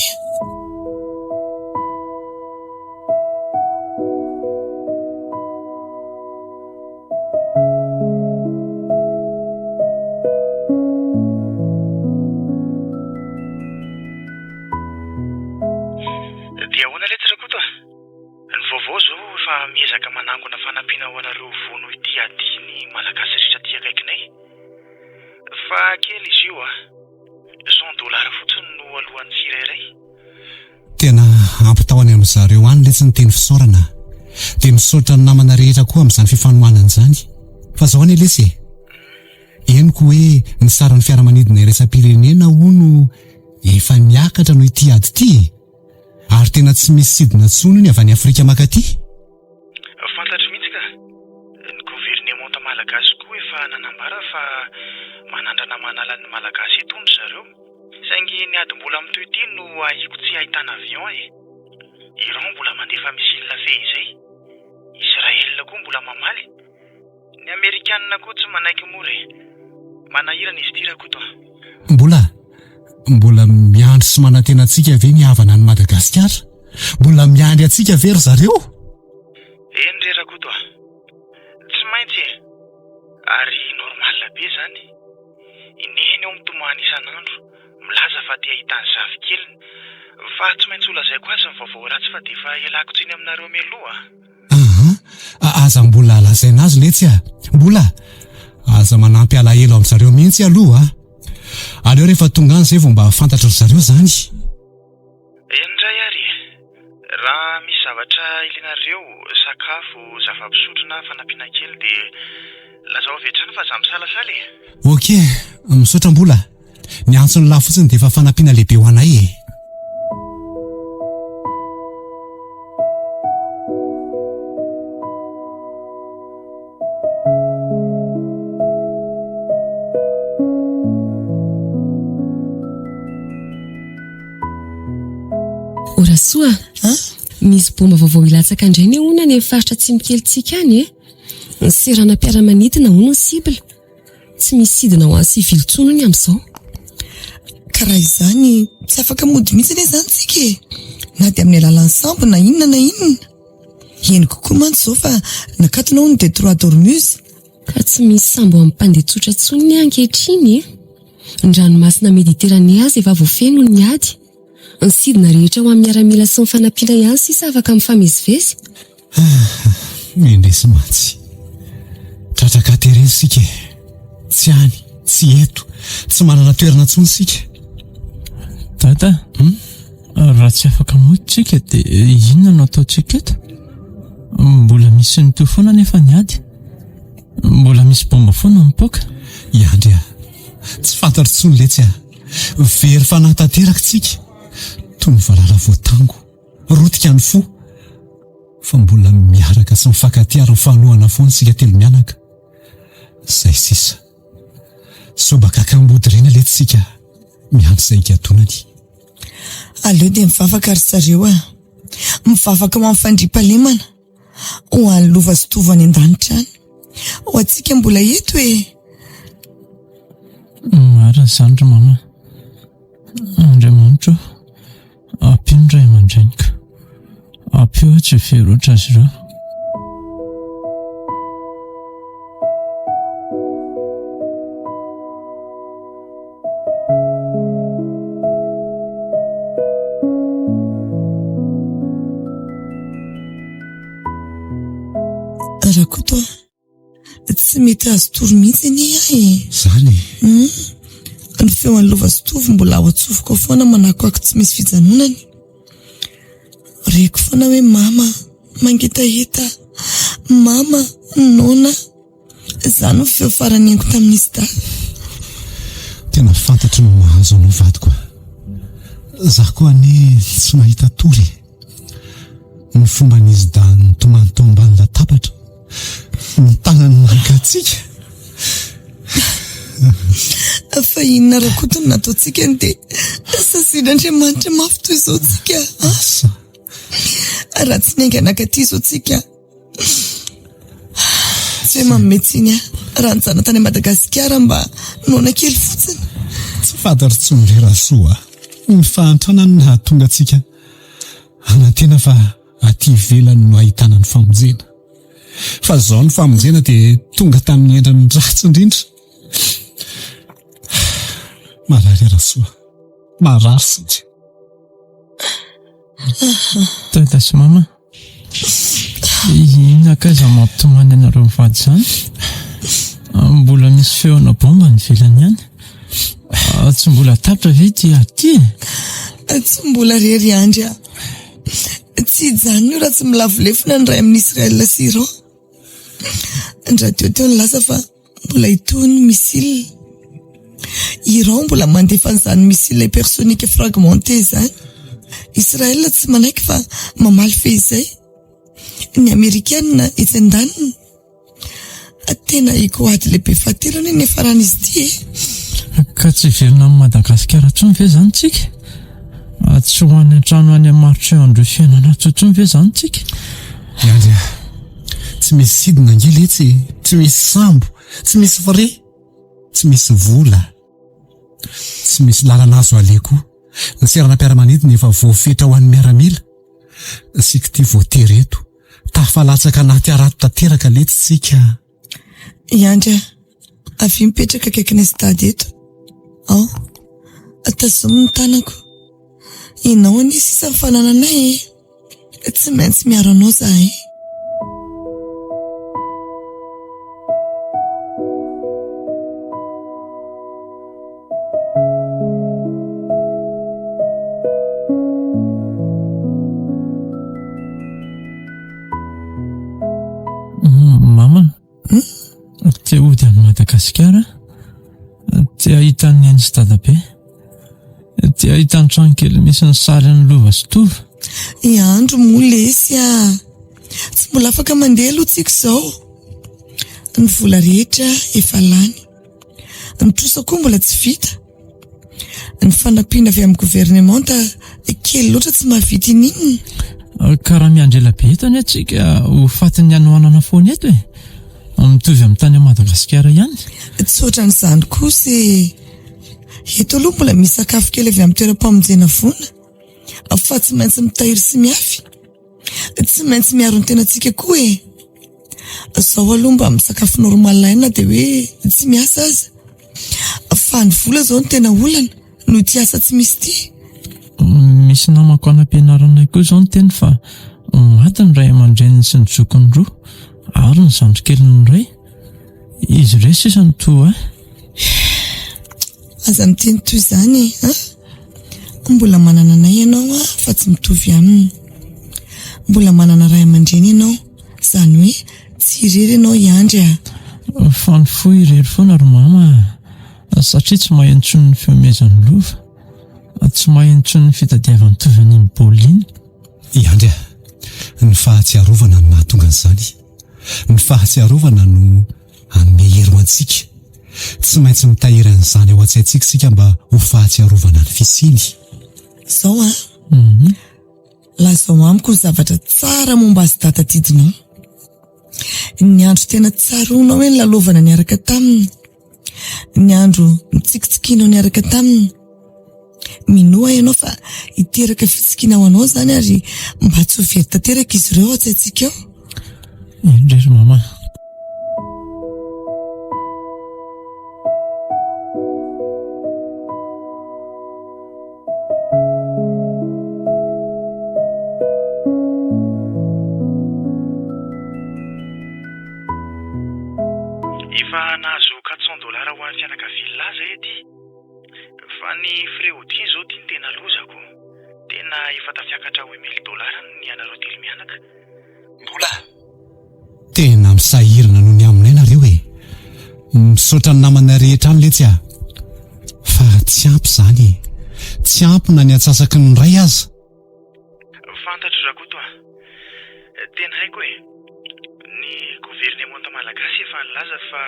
[SPEAKER 5] Dia ahoana letatra koa ny vaovao zao efa miezaka manangona fanampiana ho anareo vono ity adiny malagasy rehetra aty akaikinay. Fa kely izy io $100 fotsiny no alohan'ny tsirairay.
[SPEAKER 2] Tena ampitahoany amin'izareo any letsy ny teny fisaorana. Dia misaotra ny namana rehetra koa amin'izany fifanohanana izany. Fa zao any lesy henoko hoe ny saran'ny fiaramanidina iraisam-pirenena hono efa miakatra no ity ady ity. Ary tena tsy misy sidina tsony ny avy any Afrika makaty.
[SPEAKER 5] Fantatro mihitsy ka. Ny gouvernemanta malagasy koa efa nanambara fa manandrana manala ny malagasy eto ny zareo. Saingy ny ady mbola amin'itoy ity no ahiko tsy ahitana avion Iran mbola mandefa misile fe izay. Israel koa mbola mamaly. Ny Amerikanina koa tsy manaiky mory. Manahirana izy tira koa
[SPEAKER 2] Mbola miandry sy manantena antsika ve ny havana ny Madagasikara? Mbola miandry antsika ve ry zareo?
[SPEAKER 5] Endre rakoto. Tsy maintsy ary normal be zany. Ineny ao mitomany isan'andro. Milaza fa te ahitany zafikeliny. Fa tsy maintsy olazay koa azy ny vaovao ratsy fa dia efa ialako tsiny aminareo meloa.
[SPEAKER 2] Aza mbola lazaina azy letsy mbola. Aza manampy alahelo amin'ny zareo mihitsy aloha. Aleo rehefa tonga any izay vao mba fantatra zareo zany.
[SPEAKER 5] Indray ary. Raha misy zavatra ilinareo, sakafo, zava-pisotro na fanampiana kely dia lazao avy hatrany fa za misalasala
[SPEAKER 2] Okey, misaotra mbola. Ny antsony lahy fotsiny dia efa fanampiana lehibe ho anay
[SPEAKER 1] Orasoa, misy bomba vaovao ilatsaka indray ny hono any faritra tsy mikelitsika any Ny serana mpiara-manidina hono ny sibla. Tsy misy sidina ho an'ny sivily tsono ny amin'izao.
[SPEAKER 3] Karaha izany tsy afaka mody mihitsy anie izany tsika na dia amin'ny alalan'ny sambo na inona. Eny kokoa mantsy izao fa nakatona hono dia droit d'Ormuz.
[SPEAKER 1] Ka tsy misy sambo amin'ny mpandeha tsotra tsono ny ankehitriny Ny ranomasina Mediterania azy efa voafeno ny ady. Ny sidina rehetra ho amin'ny miaramila sy ny fanampiana ihany sisa afaka mifamezivezy.
[SPEAKER 2] Indesy matsy. Tratraka tereny sika. Tsy any, tsy eto, tsy manana toerana tsony sika.
[SPEAKER 4] Tata, raha tsy afaka modytsika dia inona no ataotsika eto? Mbola misy ny toy foana nefa ny ady. Mbola misy bomba foana mipoaka.
[SPEAKER 2] Iandry tsy fantatro tsony letsy very fanahy tanteraka tsika. Toy ny valala voatango, rotika ny fo. Fa mbola miaraka sy mifankatiaro ny fanohana foana sika telo mianaka. Zay sisa. Sobaka kambody rena letsy sika miandry izay higatonany.
[SPEAKER 3] Aleo dia mivavaka ry zareo mivavaka ho amin'ny fandriampahalemana, ho an'ny lova sy tovo any an-danitra any. Ho antsika mbola eto
[SPEAKER 4] Marina izany ry mama. Andriamanitra, ampio ny ray aman-dreniko. Ampio tsy verotra azy ireo.
[SPEAKER 3] Rakoto tsy mety azo tory mihitsy anie
[SPEAKER 2] Zany.
[SPEAKER 3] Ny feon'ny lova sotovy mbola ao atsofoka foana manako ako tsy misy fijanonany. Reko foana hoe mama, mangitahita, mama, nona. Izany feo farany engo tamin'izy da.
[SPEAKER 2] Tena fantatry ny mahazo anao vadiko. Zaho koa ny tsy mahita tory. Ny fomban'izy da nitomany tao ambany latabatra. Ny tanany mangatsiaka.
[SPEAKER 3] Fa inona rakotony nataontsika ny dia sasin'Andriamanitra mafy toy izao tsika.
[SPEAKER 2] Asa.
[SPEAKER 3] Raha tsy niaingana katy izao tsika. Tsy hoe mametsiny raha nijana tany Madagasikara mba nona kely fotsiny.
[SPEAKER 2] Tsy fantatro tsy mirera soa. Ny fahantrana no nahatonga antsika anantena fa aty ivelany no ahitana ny famonjena. Fa izao ny famonjena dia tonga tamin'ny endriny ratsy indrindra. Marary arasoa. Marary sitry.
[SPEAKER 4] Tata sy mama, inona kaiza mampitomany anareo mivady izany? Mbola misy feona bomba ny velany ihany. Tsy mbola tapitra ve ity aty?
[SPEAKER 3] Tsy mbola rery andry. Tsy hijanona io raha tsy milavolefona ny ray amin'ny Israel sy Iran. Ny radio teo nilaza fa mbola hitony misile. Iran mbola mandefa an'izany misile hypersonique fragmenté izany. Israel tsy manaiky fa mamaly fe izay. Ny Amerikanina etsy andaniny. Tena ikoady lehibe fahaterany nefa ran'izy ity.
[SPEAKER 4] Ka tsy velona amin'ny Madagasikara intsony ve izany tsika? Tsy ho any an-trano any amin'ny maritra eo andro fiainana intsony ve izany tsika?
[SPEAKER 2] Andry, tsy misy sidina angely etsy, tsy misy sambo, tsy misy fre, tsy misy vola, tsy misy lalana azo aleko. Ny seranam-piaramanidina efa voafetra ho an'ny miaramila. Sika ity voatery eto. Tafalatsaka anaty arato tanteraka letsitsika.
[SPEAKER 3] Andry, avy mipetraka akaikina stady eto. Tazomy ny tanako. Inao anisy isa mifanananay. Tsy maintsy miaro anao zahay.
[SPEAKER 4] Mama, tia ody any Madagasikara, tia hitan'ny any sy dadabe, tia hitan'ny trano kely misy ny sarin'ny lova sotovy.
[SPEAKER 3] Andro molesy tsy mbola afaka mandeha aloha tsika izao. Ny vola rehetra efa lany. Ny trosa koa mbola tsy vita. Ny fanampiana avy amin'ny gouvernemanta kely loatra tsy mahavita in'inona.
[SPEAKER 4] Karaha miandrela be etany atsika ho fatin'ny anohanana foana eto e. Mitovy amin'ny tany Madagasikara ihany.
[SPEAKER 3] Tsy ohatran'izany kosa eto aloha mbola misy sakafo kely avy amin'ny toeram-pamonjena voana. Fa tsy maintsy mitahiry sy miafy. Tsy maintsy miaro ny tenantsika koa e. Izao aloha mba amin'ny sakafo normal ihany dia hoe tsy miasa aza. Fa ny vola izao ny tena olana no ity asa tsy misy ity.
[SPEAKER 4] Misy namako anam-pianaranay koa izao ny teny fa maty ny ray aman-dreniny sy ny zokony roa ary ny zandrikelin'ny ray. Izy ireo sisa ny toa.
[SPEAKER 3] Aza miteny toy izany mbola manana anay ianao fa tsy mitovy aminy. Mbola manana ray aman-dreny ianao, izany hoe tsy irery ianao Andry.
[SPEAKER 4] Fa ny fo irery foana ry mama, satria tsy mahay intsony ny fiomezan'ny lova, tsy mahay intsony ny fitadiavan'ny tovany ny Paoline.
[SPEAKER 2] Andry, ny fahatsiarovana no mahatonga an'izany. Ny fahatsiarovana no hanome hery antsika. Tsy maintsy mitahiry an'izany ao an-tsaintsika sika mba ho fahatsiarovana ny fisiny.
[SPEAKER 3] Izao lazao amiko ny zavatra tsara momba azy tadidinao. Ny andro tena tsaronao hoe ny lalovana niaraka taminy. Ny andro mitsikitsikinao niaraka taminy. Minoa ianao fa hiteraka fitsikina ho anao izany ary mba tsy ho very tanteraka izy ireo an-tsaintsika ao.
[SPEAKER 4] Indrery mama.
[SPEAKER 5] Efa nahazo $400 ho an'ny fianakaviana laza edy. Fa ny freodin zao ty ny tena lozako. Tena efa tafiakatra ho $1,000 ny anareo telo mianaka.
[SPEAKER 2] Mbola tena misahirana noho ny aminay nareo e. Misaotra ny namana rehetra any letsy a. Fa tsy ampy zany. Tsy ampy na ny atsasaky ny ray aza.
[SPEAKER 5] Fantatro Rakoto. Tena haiko e. Ny governemanta malagasy efa nilaza fa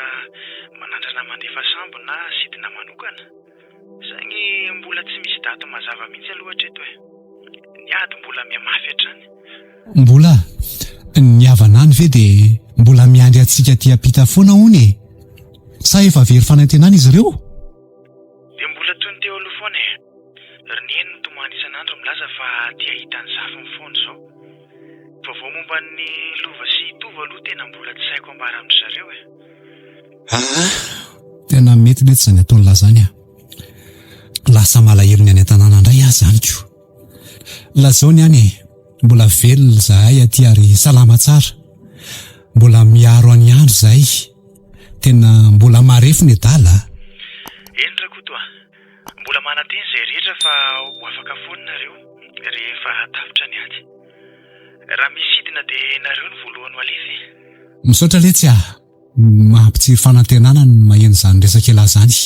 [SPEAKER 5] manandrana mandefa sambo na sidina manokana. Saingy mbola tsy misy daty mazava mihitsy aloha hatreto e. Ny ady mbola miamafy hatrany.
[SPEAKER 2] Mbola ny havanany ve dia mbola miandry atsika ty ampita foana hony e. Sa efa very fanantenana izy ireo?
[SPEAKER 5] Dia mbola toy ny teo aloha foana e. Rineny no tomany isan'andro milaza fa tia hita ny zafy ny foana zao. Vaovao momba ny lova sy tova aloha tena mbola tsy haiko ambara amin'y zareo e.
[SPEAKER 2] Tena mety zany ataony lazany a. Lasa malahelo ny any an-tanàna indray ahy zany ko. Lazao ny any mbola velona zahay aty ary salama tsara. Mbola miaro any andro zahay. Tena mbola marefo ny dala.
[SPEAKER 5] Eny Rakoto a. Mbola mananteny izay rehetra fa ho afaka foana nareo rehefa tafitra ny ady. Raha misy sidina dia nareo ny voalohany ho alefa.
[SPEAKER 2] Misaotra letsy a. Mampitsiry fanantenana ny maheno zany resaka ela zany.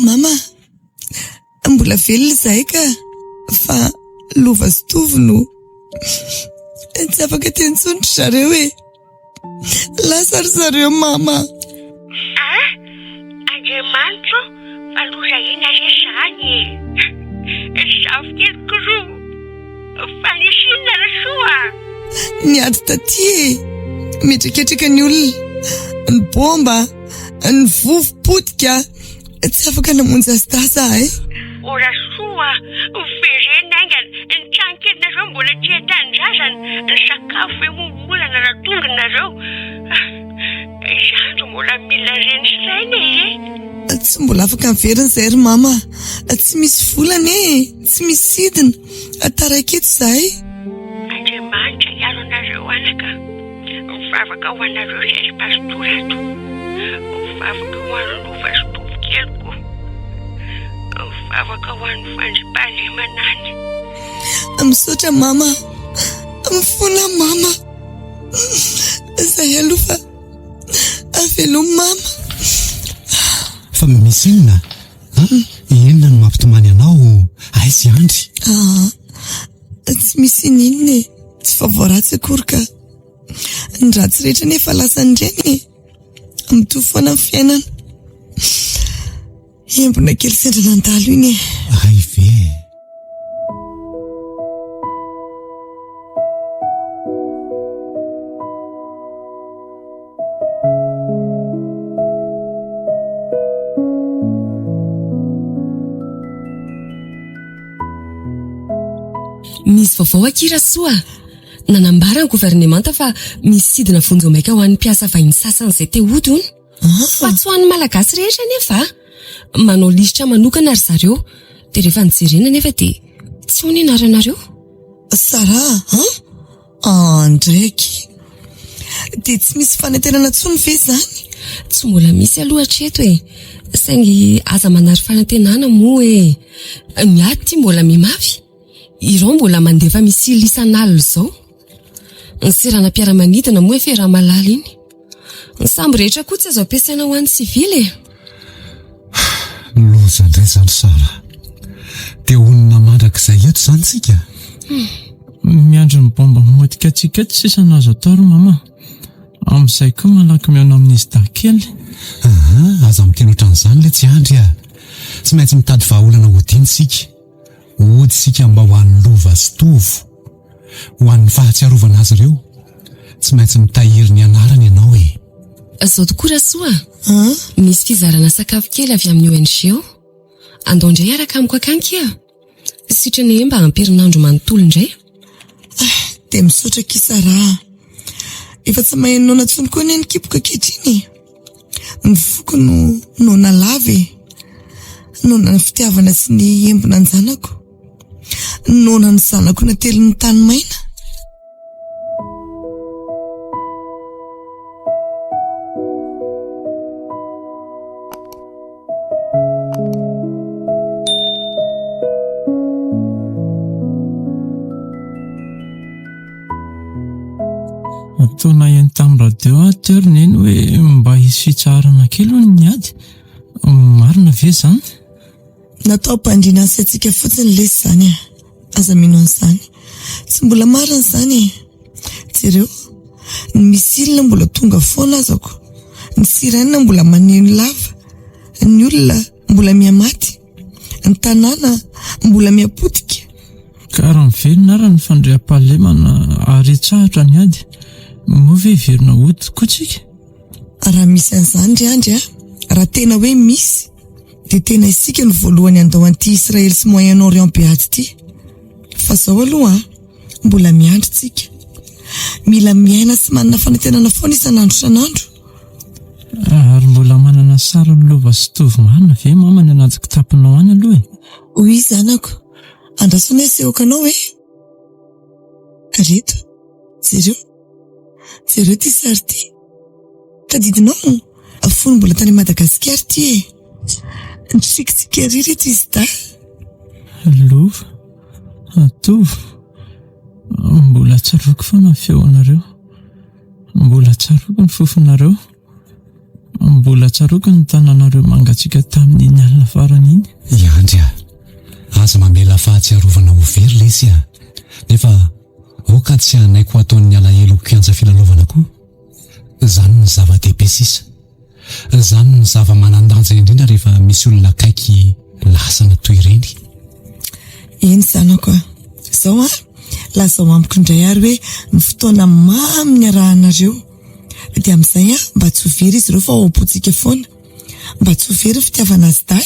[SPEAKER 3] Mama, mbola velona zahay ka fa lova sy tovo no tsy afaka tentsonitra zareo e. Lasa ry zareo mama.
[SPEAKER 8] Andriamanitro, fa loza ina zany e. Zafy keliko roa. Fa nisy inona Rasoa?
[SPEAKER 3] Ny ady taty e. Mietreketreka ny olona. Ny bomba, ny vovo-potika. Tsy afaka namonjy azy zahay.
[SPEAKER 8] O Rasoa, verena aingana, ny tranonkelinareo mbola tsy entan-drazana, ny sakafo emombolana raha tonga nareo. Izandro mbola mila reny sy rainy e.
[SPEAKER 3] Tsy mbola afaka miverina zay ry mama. Tsy misy volana e. Tsy misy sidina. Ataraketo zahay.
[SPEAKER 8] Andriamanitra hiaro anareo anaka. Mivavaka ho anareo zay pastorato. Mivavaka ho an'ny lova sy tovo keliko. Mivavaka ho an'ny fandriam-pahalemanany.
[SPEAKER 3] Misaotra mama. Mifona mama. Zay aloha avelo mama.
[SPEAKER 2] Fa misy inona? Inona no mampitomany anao? Aizy andry.
[SPEAKER 3] Tsy misy inona e. Tsy fa voaratsy akory ka. Ny ratsy rehetra nefa lasa ndreny. Mitovy foana amin'ny fiainana. Embona kely sendra nandalo iny e.
[SPEAKER 2] Ay ve.
[SPEAKER 1] Misy vaovao aky Rasoa. Nanambara ny governemanta fa misy sidina vonjeo maika ho an'ny mpiasa vahiny sasany izay te hody hono. Fa tsy ho an'ny malagasy rehetra nefa. Manao lisitra manokana ry zareo. Dia rehefa nijerena nefa dia tsy ho ny anaranareo.
[SPEAKER 3] Sara, ndraiky. Dia tsy misy fanantenana tsony ve zany?
[SPEAKER 1] Tsy mbola misy aloha hatreto e. Saingy aza manary fanantenana moa e. Ny ady ty mbola mimavy. Ireo mbola mandefa misy lisan'alina zao. Ny serana mpiara-manidina moa efa raha malala iny. Ny sambo rehetra koa tsy azo ampiasaina ho an'ny sivily e.
[SPEAKER 2] Loza indray zany Sara. Dia onona mandrak'izay eto zany tsika.
[SPEAKER 4] Miandry ny bomba motika tsika eto sisa nazo atao ry mama. Amin'izay koa malaky miaona amin'izy dakely.
[SPEAKER 2] Aza miteny ohatran'izany le tsy andry a. Tsy maintsy mitady vahaolana hodintsika. Ody sika mba ho an'ny lova sy tovo. Ho an'ny fahatsiarovana azy ireo. Tsy maintsy mitahiry ny anarany ianao e.
[SPEAKER 1] Zao tokoa Rasoa. Misy fizarana sakafo kely avy amin'ny ONG. Andao indray araka amiko akany kia. Sitrany mba amperinandro manontolo indray.
[SPEAKER 3] Dia misaotra Sara. Efa tsy maheno natsony koa ny kipoka kehitriny. Ny foko no nalava e. nona ny fitiavana sy ny embona ny zanako, nona ny zanako nately ny tany maina.
[SPEAKER 4] Ataona ihany tamin'ny radio aty neny hoe mba hisy fitsarana kely hono ny ady. Marina ve zany?
[SPEAKER 3] Natao mpandriana antsika fotsiny lesy zany aza mino an'izany. Tsy mbola marina zany. Jereo, ny misilina mbola tonga foana azako. Ny sirenina mbola maneno lava. Ny olona mbola miamaty. Ny tanàna mbola miapotika.
[SPEAKER 4] Kara mivelona ara ny fandriam-pahalemana aretsahatra ny ady. Moa ve verina hody koa tsika?
[SPEAKER 3] Raha misy an'izany ry andry raha tena hoe misy, dia tena isika ny voalohany andao an'ity Israely sy Moyen-Orient be ady ity. Fa zao aloha mbola miandry tsika. Mila miaina sy manana fanantenana foana isan'andro isan'andro.
[SPEAKER 4] Ary mbola manana sara ny lova sy tovy marina ve mama ny anaty kitapinao any aloha?
[SPEAKER 3] Hoy zanako, andrasana sehokanao reto, jereo ty sary ty. Tadidinao afony mbola tany Madagasikara ty Nitrikitsika ery reto izy da.
[SPEAKER 4] Lova, atovy, mbola tsaroko foana ny feonareo. Mbola tsaroko ny fofonareo. Mbola tsaroko ny tananareo mangatsika tamin'iny alina farany iny.
[SPEAKER 2] Iandry aza mamela fahatsiarovana ho very lesy nefa oka tsy hanaiko ataon'ny alahelo kianja filalaovana koa. Zany ny zava-dehibe sisa. Zany ny zava-manandanja indrindra rehefa misy olona akaiky lasana toy ireny.
[SPEAKER 3] Eny zanako zao lazao amiko indray ary hoe ny fotoana mamy ny arahanareo. Dia amin'izay mba tsy ho very izy ireo fa ao am-potsika foana. Mba tsy ho very fitiavana azy da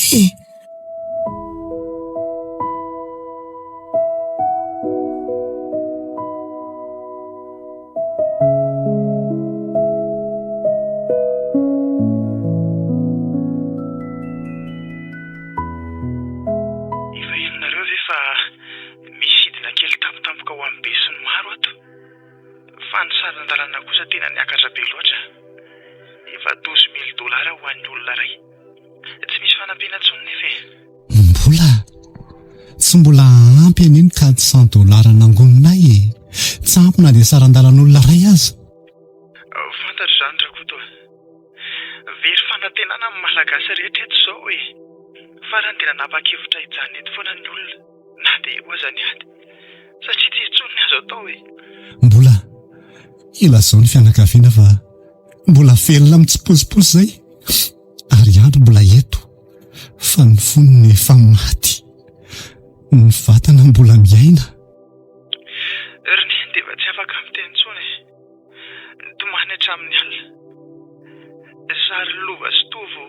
[SPEAKER 5] Fansaran-dalana kosa tena niakatra be loatra. Efa $12,000 ho an'ny olona ray. Tsy misy fanampiana intsony nefa.
[SPEAKER 2] Tsy mbola ampy aniny $400 nangononay Tsy ampy na dia saran-dalan'olona ray aza.
[SPEAKER 5] Fantatra izany Rakoto. Very fanantenana amin'ny malagasy rehetra eto izao farany tena nanapa-kevitra hijany eto foana ny olona. Na dia hoaza ny ady. Satria tsy intsony ny azo atao
[SPEAKER 2] Mbola ilazao ny fianakaviana fa mbola velona mitsiposiposy zay. Ary andro mbola eto fa ny fonony efa maty. Ny vatana mbola miaina.
[SPEAKER 5] Reny dia tsy afaka miteny intsony. Tomany hatramin'ny alina. Sary lova sy tovo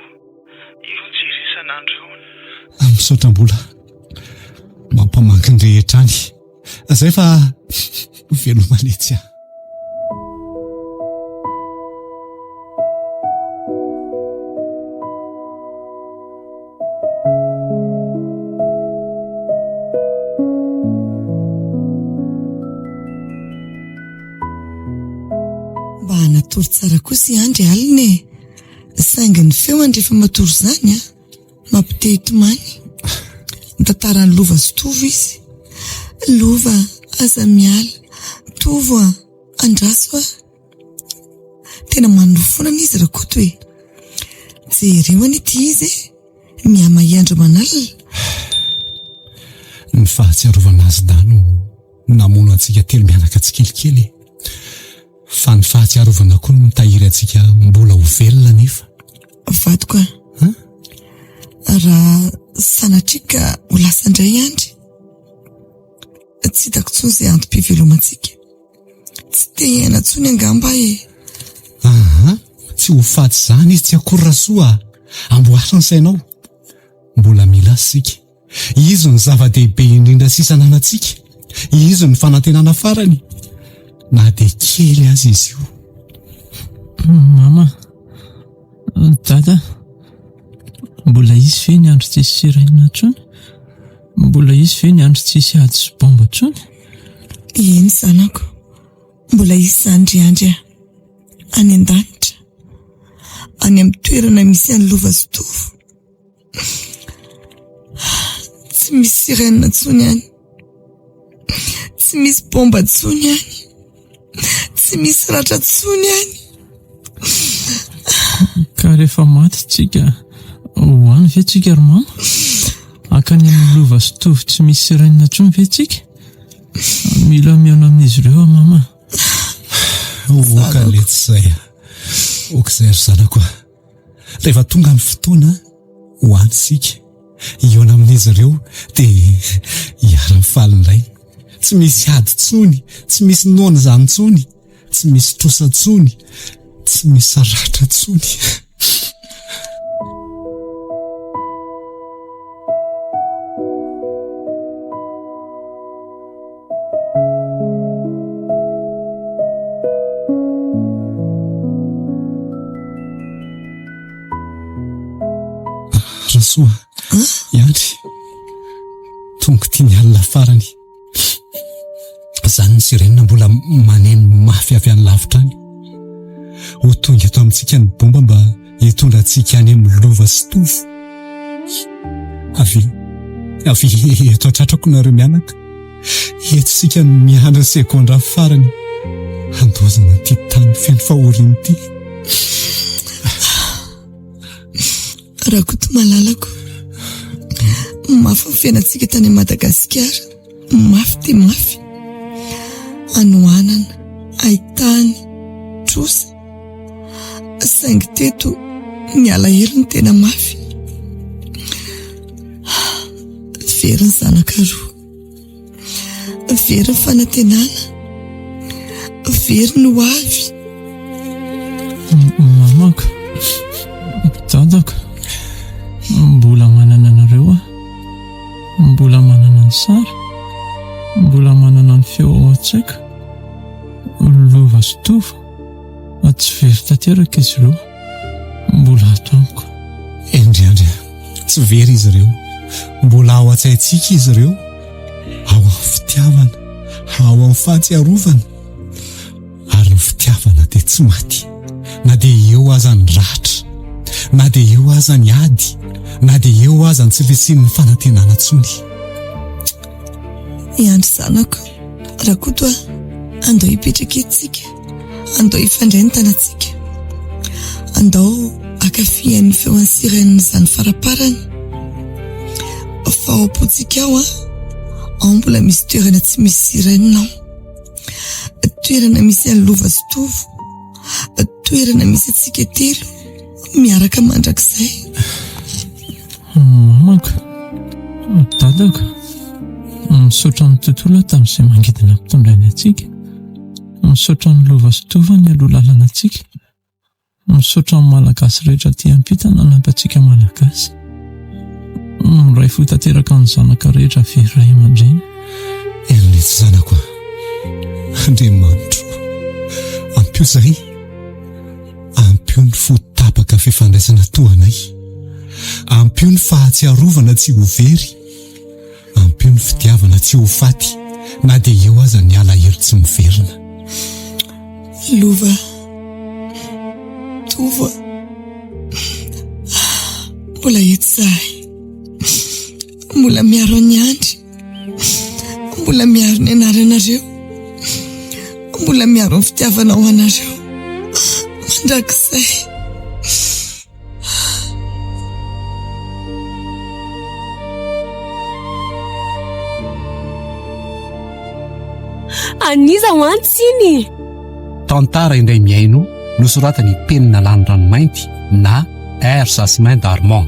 [SPEAKER 5] io jery isan'andro io.
[SPEAKER 2] Misaotra mbola mampamanky ny rehetra any. Zay fa velomaletsy
[SPEAKER 3] mba natory tsara kosa andry alina saingy ny feo andrefa matory zany mampite tomany. Tantarany lova sy tovo izy. Lova aza miala, tovo andraso tena manofonana izy Rakoto jereo ity izy miama iandro manalina.
[SPEAKER 2] Ny fahatsiarovana azy dano namono antsika telo mianaka tsikelikely. Fa ny fahatsiarovana koa no mitahiry antsika mbola ho velona nefa.
[SPEAKER 3] Vadiko raha sanatrika ho lasa indray andry tsy hitako intsony izay antom-pivelomantsika. Tsy te hiaina intsony angamba
[SPEAKER 2] tsy ho faty zany izy tsy akory rasoa. Amboatra ny sainao. Mbola mila sika. Izo ny zava-dehibe indrindra sisa ananantsika. Izo ny fanantenana farany. Na dia kely azy izy io.
[SPEAKER 4] Mama, dada, Mbola izy ve ny andro tsisy siraina intsony? Mbola izy ve ny andro tsisy ady sy bomba intsony?
[SPEAKER 3] Eny zanako, mbola izy zany andry any an-danitra, any amin'ny toerana misy any lova Sotovo. Tsy misy sirena intsony any, tsy misy bomba intsony any, tsy misy ratra intsony any.
[SPEAKER 4] Ka rehefa maty tsika, hoany ve tsika ry mama? Akany amin'ny lova Sotovo tsy misy sirena intsony ve tsika? Mila miaona amin'izy ireo mama.
[SPEAKER 2] Oka letsy zay. Oka zay ry zanako. Rehefa tonga ny fotoana hoany sika, iona amin'izy ireo dia hiara-mifaly indray. Tsy misy ady intsony, tsy misy noana izany intsony, tsy misy trosa intsony, tsy misy ratra intsony. Rasoa, Iandry, tonga tiany alina farany. Zany ny sirena mbola maneno mafy avy any lavitra any. Ho tonga eto amintsika ny bomba mba hitondra antsika any amin'ny lova Sotovo. Avy eto atratrako nareo mianaka. Eto sika no miandry sekondra farany. Handozana ty tany feno fahoriana ty.
[SPEAKER 3] Rakoto malalako, mafy ny fiainantsika tany Madagasikara, mafy dia mafy. Anohanana, ahitany, trosa, saingy teto ny alahelo ny tena mafy. Very ny zanaka roa, very ny fanantenana, very ny hoavy.
[SPEAKER 4] Mamako, dadako, mbola manana anareo mbola manana ny sary, mbola manana ny feo ao an-tsaiko. Lova Sotovo, tsy very tanteraka izy ireo, mbola ato amiko.
[SPEAKER 2] Endry, tsy very izy ireo, mbola ao an-tsaintsika izy ireo, ao amin'ny fitiavana, ao amin'ny fahatsiarovana. Ary ny fitiavana dia tsy maty, na dia eo aza ny ratra, na dia eo aza ny ady, na dia eo aza ny tsy fisian'ny fanantenana intsony.
[SPEAKER 3] Iandry zanako, rakoto andao hipetraka etsika, andao hifandray ny tanantsika, andao akafian'ny feon'ny siren'izany faraparany. Fa ao am-potsika ao mbola misy toerana tsy misy sirenina ao, toerana misy any lova Sotovo, toerana misy atsika telo miaraka mandrakizay.
[SPEAKER 4] Mamako, dadako, misaotra ny tontolo tamin'izay mangidina mpitondrany atsika, misaotra ny lova Sotovo ny aloha lalana atsika, misaotra ny malagasy rehetra ty ampitana nantatsika malagasy. Ray fotateraka ny zanaka rehetra ray aman-dreny.
[SPEAKER 2] Elonetsy zanako, Andriamanitro, ampio zay, ampio ny fotapaka fifandraisana toanay, ampio ny fahatsiarovana tsy ho very, ampio ny fitiavana tsy ho faty, na dia eo aza ny alahelo tsy miverina.
[SPEAKER 3] Lova Tovo, mbola eto zahay, mbola miaro ny andry, mbola miaro ny anaranareo, mbola miaro ny fitiavana ho anareo mandrakizay.
[SPEAKER 1] Aniza ho antsiny.
[SPEAKER 2] Tantara indray miaino nosoratany penina lany ranomainty na R. Jasmin d'Armand.